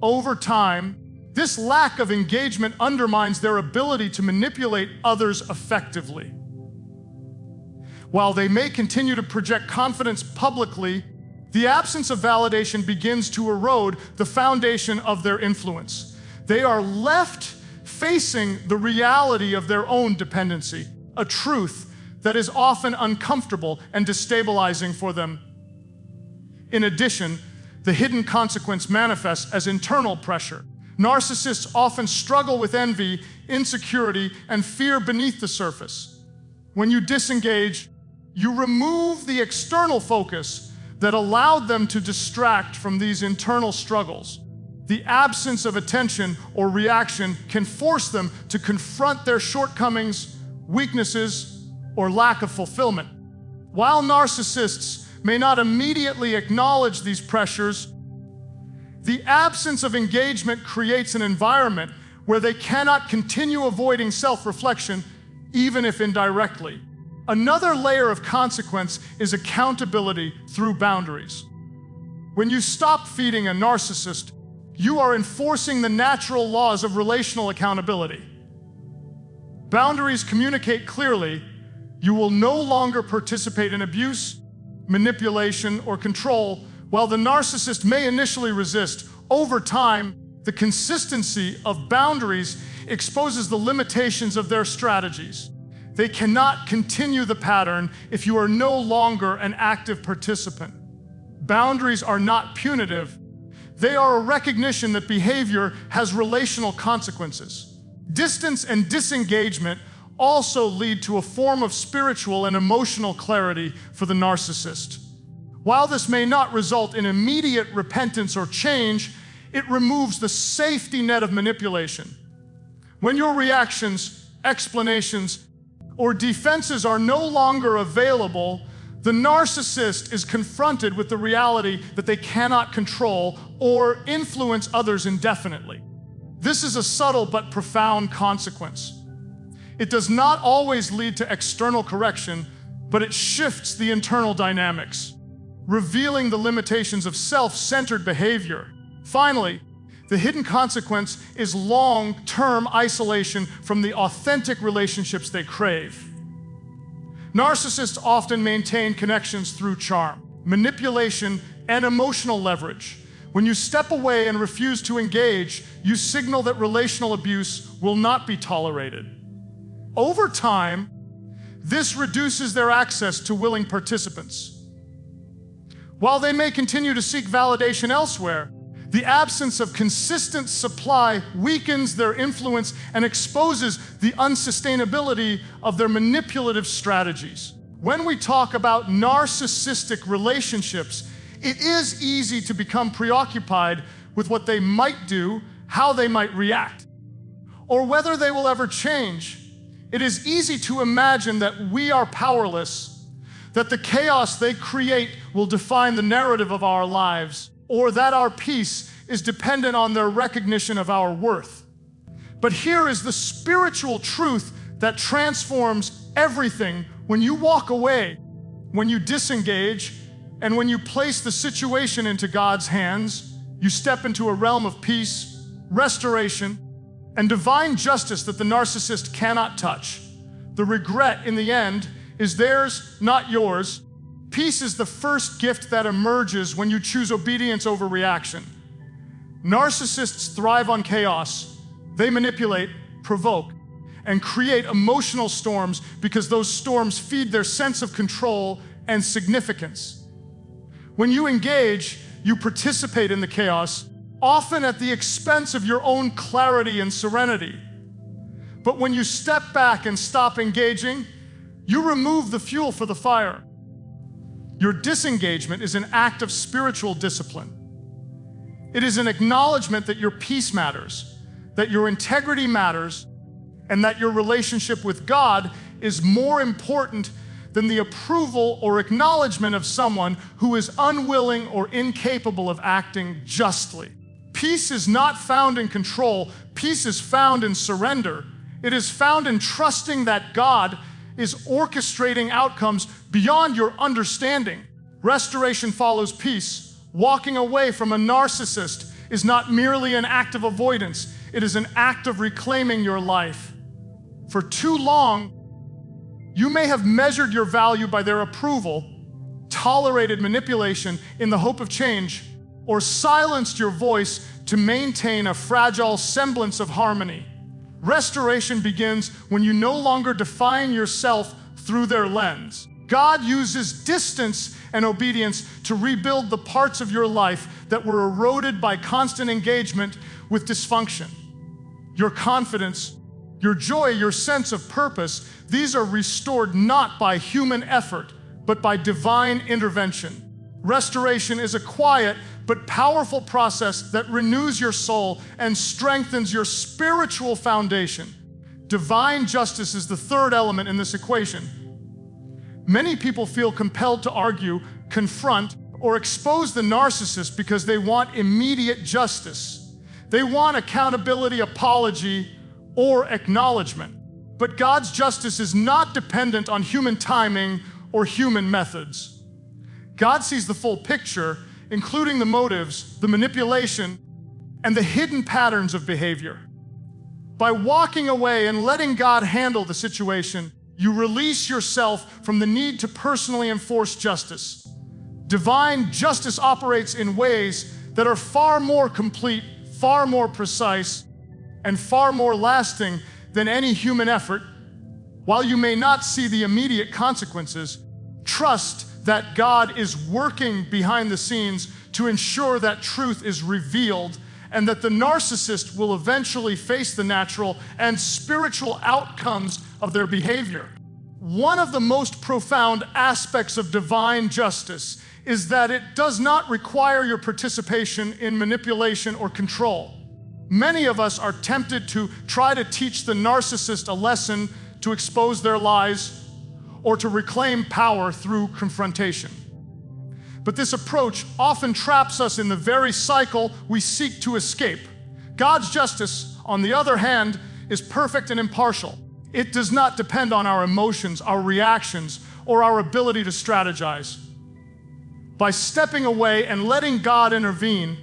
Over time, this lack of engagement undermines their ability to manipulate others effectively. While they may continue to project confidence publicly, the absence of validation begins to erode the foundation of their influence. They are left facing the reality of their own dependency, a truth that is often uncomfortable and destabilizing for them. In addition, the hidden consequence manifests as internal pressure. Narcissists often struggle with envy, insecurity, and fear beneath the surface. When you disengage, you remove the external focus that allowed them to distract from these internal struggles. The absence of attention or reaction can force them to confront their shortcomings, weaknesses, or lack of fulfillment. While narcissists may not immediately acknowledge these pressures, the absence of engagement creates an environment where they cannot continue avoiding self-reflection, even if indirectly. Another layer of consequence is accountability through boundaries. When you stop feeding a narcissist, you are enforcing the natural laws of relational accountability. Boundaries communicate clearly. You will no longer participate in abuse, manipulation, or control. While the narcissist may initially resist, over time, the consistency of boundaries exposes the limitations of their strategies. They cannot continue the pattern if you are no longer an active participant. Boundaries are not punitive. They are a recognition that behavior has relational consequences. Distance and disengagement also lead to a form of spiritual and emotional clarity for the narcissist. While this may not result in immediate repentance or change, it removes the safety net of manipulation. When your reactions, explanations, or defenses are no longer available, the narcissist is confronted with the reality that they cannot control or influence others indefinitely. This is a subtle but profound consequence. It does not always lead to external correction, but it shifts the internal dynamics, revealing the limitations of self-centered behavior. Finally, the hidden consequence is long-term isolation from the authentic relationships they crave. Narcissists often maintain connections through charm, manipulation, and emotional leverage. When you step away and refuse to engage, you signal that relational abuse will not be tolerated. Over time, this reduces their access to willing participants. While they may continue to seek validation elsewhere, The absence of consistent supply weakens their influence and exposes the unsustainability of their manipulative strategies. When we talk about narcissistic relationships, it is easy to become preoccupied with what they might do, how they might react, or whether they will ever change. It is easy to imagine that we are powerless, that the chaos they create will define the narrative of our lives, or that our peace is dependent on their recognition of our worth. But here is the spiritual truth that transforms everything when you walk away, when you disengage, and when you place the situation into God's hands. You step into a realm of peace, restoration, and divine justice that the narcissist cannot touch. The regret in the end is theirs, not yours. Peace is the first gift that emerges when you choose obedience over reaction. Narcissists thrive on chaos. They manipulate, provoke, and create emotional storms because those storms feed their sense of control and significance. When you engage, you participate in the chaos, often at the expense of your own clarity and serenity. But when you step back and stop engaging, you remove the fuel for the fire. Your disengagement is an act of spiritual discipline. It is an acknowledgement that your peace matters, that your integrity matters, and that your relationship with God is more important than the approval or acknowledgement of someone who is unwilling or incapable of acting justly. Peace is not found in control. Peace is found in surrender. It is found in trusting that God is orchestrating outcomes beyond your understanding. Restoration follows peace. Walking away from a narcissist is not merely an act of avoidance. It is an act of reclaiming your life. For too long, you may have measured your value by their approval, tolerated manipulation in the hope of change, or silenced your voice to maintain a fragile semblance of harmony. Restoration begins when you no longer define yourself through their lens. God uses distance and obedience to rebuild the parts of your life that were eroded by constant engagement with dysfunction. Your confidence, your joy, your sense of purpose, these are restored not by human effort, but by divine intervention. Restoration is a quiet but powerful process that renews your soul and strengthens your spiritual foundation. Divine justice is the third element in this equation. Many people feel compelled to argue, confront, or expose the narcissist because they want immediate justice. They want accountability, apology, or acknowledgement. But God's justice is not dependent on human timing or human methods. God sees the full picture, including the motives, the manipulation, and the hidden patterns of behavior. By walking away and letting God handle the situation, you release yourself from the need to personally enforce justice. Divine justice operates in ways that are far more complete, far more precise, and far more lasting than any human effort. While you may not see the immediate consequences, trust that God is working behind the scenes to ensure that truth is revealed and that the narcissist will eventually face the natural and spiritual outcomes of their behavior. One of the most profound aspects of divine justice is that it does not require your participation in manipulation or control. Many of us are tempted to try to teach the narcissist a lesson, to expose their lies, or to reclaim power through confrontation. But this approach often traps us in the very cycle we seek to escape. God's justice, on the other hand, is perfect and impartial. It does not depend on our emotions, our reactions, or our ability to strategize. By stepping away and letting God intervene,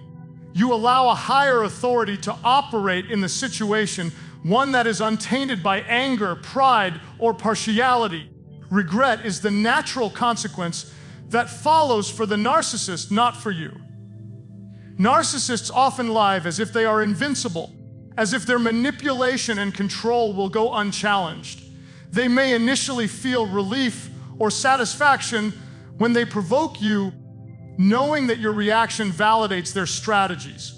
you allow a higher authority to operate in the situation, one that is untainted by anger, pride, or partiality. Regret is the natural consequence that follows for the narcissist, not for you. Narcissists often live as if they are invincible, as if their manipulation and control will go unchallenged. They may initially feel relief or satisfaction when they provoke you knowing that your reaction validates their strategies.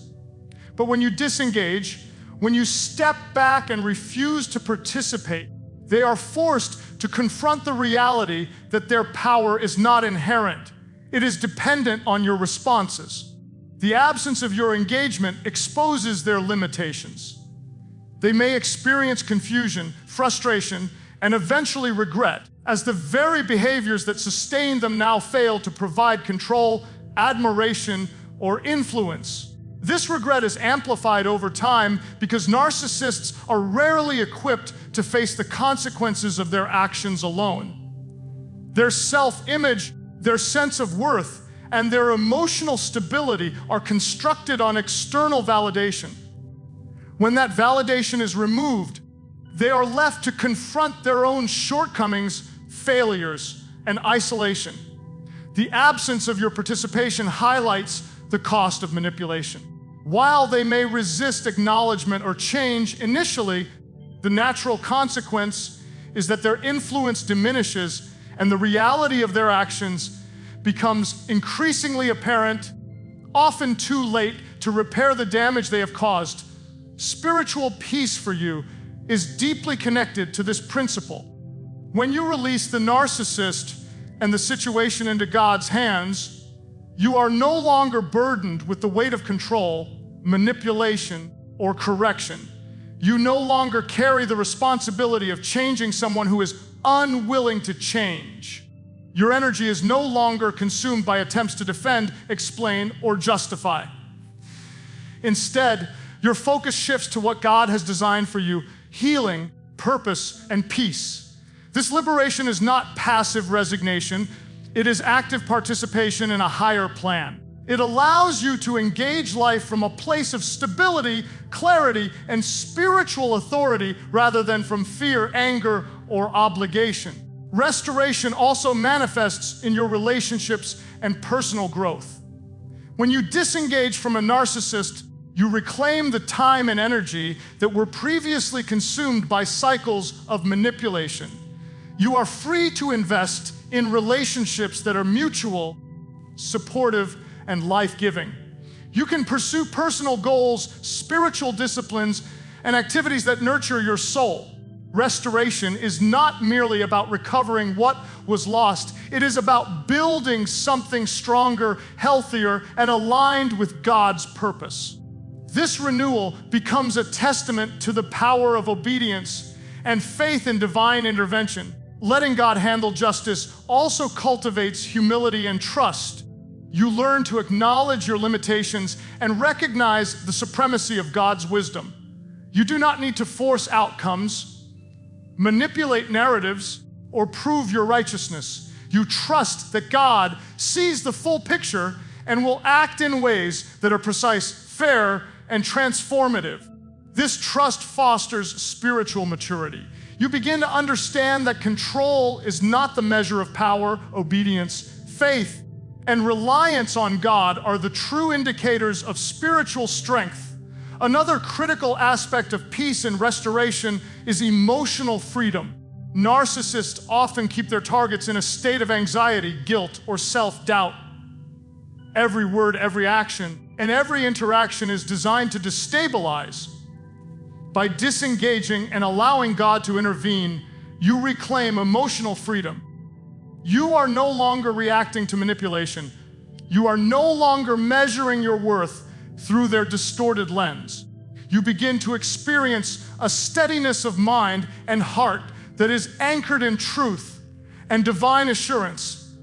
But when you disengage, when you step back and refuse to participate, they are forced to confront the reality that their power is not inherent. It is dependent on your responses. The absence of your engagement exposes their limitations. They may experience confusion, frustration, and eventually regret, as the very behaviors that sustain them now fail to provide control, admiration, or influence. This regret is amplified over time because narcissists are rarely equipped to face the consequences of their actions alone. Their self-image, their sense of worth, and their emotional stability are constructed on external validation. When that validation is removed, they are left to confront their own shortcomings, failures, and isolation. The absence of your participation highlights the cost of manipulation. While they may resist acknowledgement or change initially, the natural consequence is that their influence diminishes and the reality of their actions becomes increasingly apparent, often too late to repair the damage they have caused. Spiritual peace for you is deeply connected to this principle. When you release the narcissist and the situation into God's hands, you are no longer burdened with the weight of control, manipulation, or correction. You no longer carry the responsibility of changing someone who is unwilling to change. Your energy is no longer consumed by attempts to defend, explain, or justify. Instead, your focus shifts to what God has designed for you: healing, purpose, and peace. This liberation is not passive resignation. It is active participation in a higher plan. It allows you to engage life from a place of stability, clarity, and spiritual authority rather than from fear, anger, or obligation. Restoration also manifests in your relationships and personal growth. When you disengage from a narcissist, you reclaim the time and energy that were previously consumed by cycles of manipulation. You are free to invest in relationships that are mutual, supportive, and life-giving. You can pursue personal goals, spiritual disciplines, and activities that nurture your soul. Restoration is not merely about recovering what was lost. It is about building something stronger, healthier, and aligned with God's purpose. This renewal becomes a testament to the power of obedience and faith in divine intervention. Letting God handle justice also cultivates humility and trust. You learn to acknowledge your limitations and recognize the supremacy of God's wisdom. You do not need to force outcomes, manipulate narratives, or prove your righteousness. You trust that God sees the full picture and will act in ways that are precise, fair, and transformative. This trust fosters spiritual maturity. You begin to understand that control is not the measure of power. Obedience, faith, and reliance on God are the true indicators of spiritual strength. Another critical aspect of peace and restoration is emotional freedom. Narcissists often keep their targets in a state of anxiety, guilt, or self-doubt. Every word, every action, and every interaction is designed to destabilize. By disengaging and allowing God to intervene, you reclaim emotional freedom. You are no longer reacting to manipulation. You are no longer measuring your worth through their distorted lens. You begin to experience a steadiness of mind and heart that is anchored in truth and divine assurance,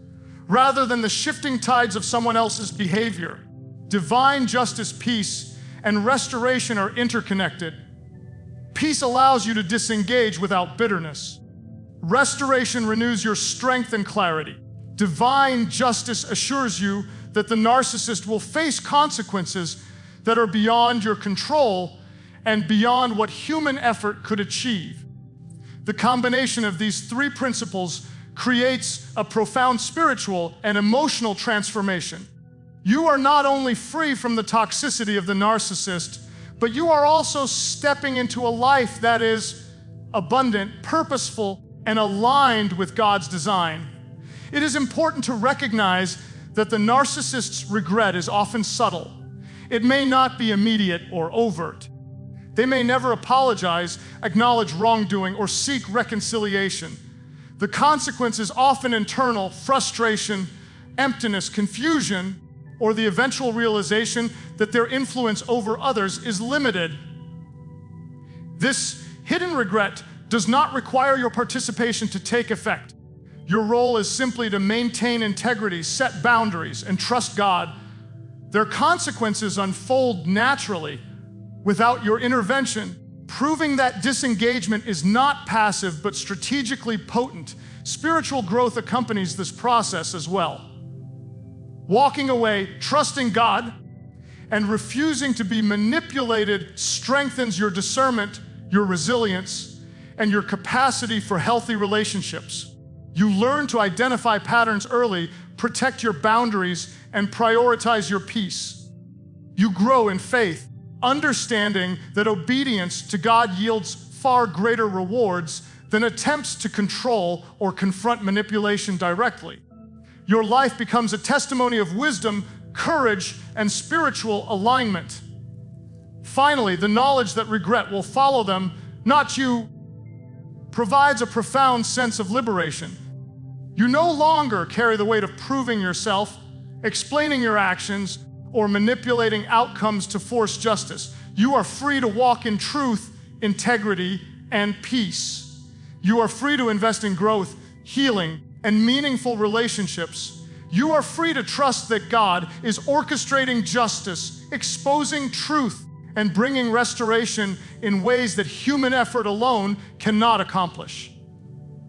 rather than the shifting tides of someone else's behavior. Divine justice, peace, and restoration are interconnected. Peace allows you to disengage without bitterness. Restoration renews your strength and clarity. Divine justice assures you that the narcissist will face consequences that are beyond your control and beyond what human effort could achieve. The combination of these three principles creates a profound spiritual and emotional transformation. You are not only free from the toxicity of the narcissist, but you are also stepping into a life that is abundant, purposeful, and aligned with God's design. It is important to recognize that the narcissist's regret is often subtle. It may not be immediate or overt. They may never apologize, acknowledge wrongdoing, or seek reconciliation. The consequence is often internal: frustration, emptiness, confusion, or the eventual realization that their influence over others is limited. This hidden regret does not require your participation to take effect. Your role is simply to maintain integrity, set boundaries, and trust God. Their consequences unfold naturally without your intervention, proving that disengagement is not passive but strategically potent. Spiritual growth accompanies this process as well. Walking away, trusting God, and refusing to be manipulated strengthens your discernment, your resilience, and your capacity for healthy relationships. You learn to identify patterns early, protect your boundaries, and prioritize your peace. You grow in faith, understanding that obedience to God yields far greater rewards than attempts to control or confront manipulation directly. Your life becomes a testimony of wisdom, courage, and spiritual alignment. Finally, the knowledge that regret will follow them, not you, provides a profound sense of liberation. You no longer carry the weight of proving yourself, explaining your actions, or manipulating outcomes to force justice. You are free to walk in truth, integrity, and peace. You are free to invest in growth, healing, and meaningful relationships. You are free to trust that God is orchestrating justice, exposing truth, and bringing restoration in ways that human effort alone cannot accomplish.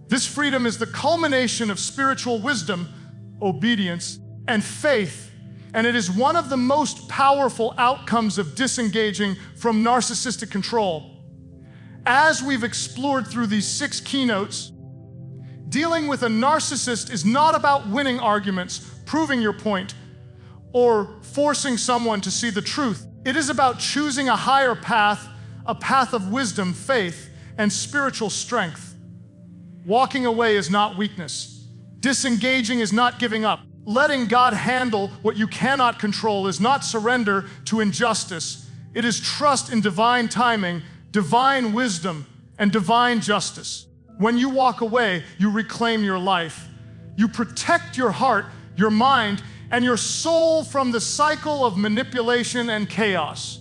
This freedom is the culmination of spiritual wisdom, obedience, and faith, and it is one of the most powerful outcomes of disengaging from narcissistic control. As we've explored through these 6 keynotes, dealing with a narcissist is not about winning arguments, proving your point, or forcing someone to see the truth. It is about choosing a higher path, a path of wisdom, faith, and spiritual strength. Walking away is not weakness. Disengaging is not giving up. Letting God handle what you cannot control is not surrender to injustice. It is trust in divine timing, divine wisdom, and divine justice. When you walk away, you reclaim your life. You protect your heart, your mind, and your soul from the cycle of manipulation and chaos.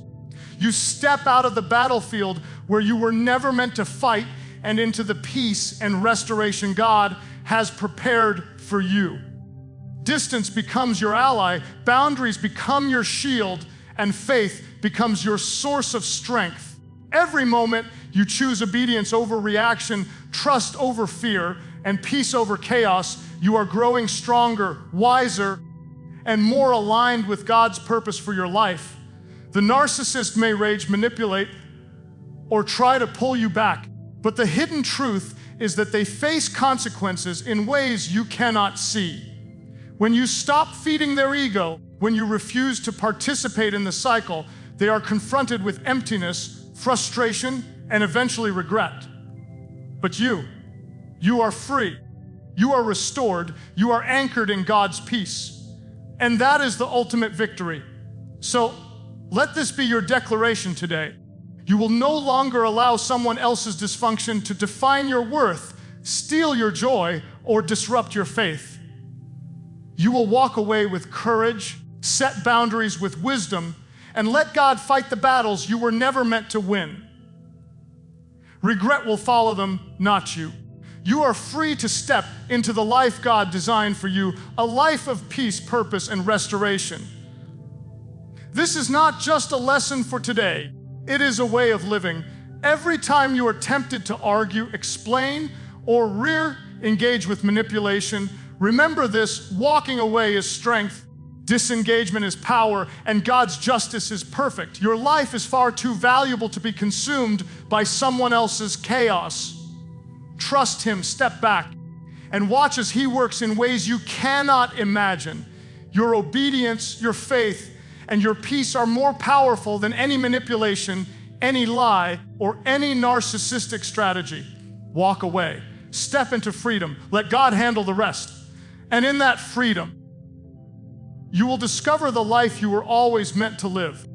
You step out of the battlefield where you were never meant to fight and into the peace and restoration God has prepared for you. Distance becomes your ally, boundaries become your shield, and faith becomes your source of strength. Every moment you choose obedience over reaction, trust over fear, and peace over chaos, you are growing stronger, wiser, and more aligned with God's purpose for your life. The narcissist may rage, manipulate, or try to pull you back, but the hidden truth is that they face consequences in ways you cannot see. When you stop feeding their ego, when you refuse to participate in the cycle, they are confronted with emptiness, frustration, and eventually regret. But you are free. You are restored. You are anchored in God's peace. And that is the ultimate victory. So let this be your declaration today. You will no longer allow someone else's dysfunction to define your worth, steal your joy, or disrupt your faith. You will walk away with courage, set boundaries with wisdom, and let God fight the battles you were never meant to win. Regret will follow them, not you. You are free to step into the life God designed for you, a life of peace, purpose, and restoration. This is not just a lesson for today. It is a way of living. Every time you are tempted to argue, explain, or re-engage with manipulation, remember this: walking away is strength, disengagement is power, and God's justice is perfect. Your life is far too valuable to be consumed by someone else's chaos. Trust Him, step back, and watch as He works in ways you cannot imagine. Your obedience, your faith, and your peace are more powerful than any manipulation, any lie, or any narcissistic strategy. Walk away. Step into freedom. Let God handle the rest. And in that freedom, You will discover the life you were always meant to live.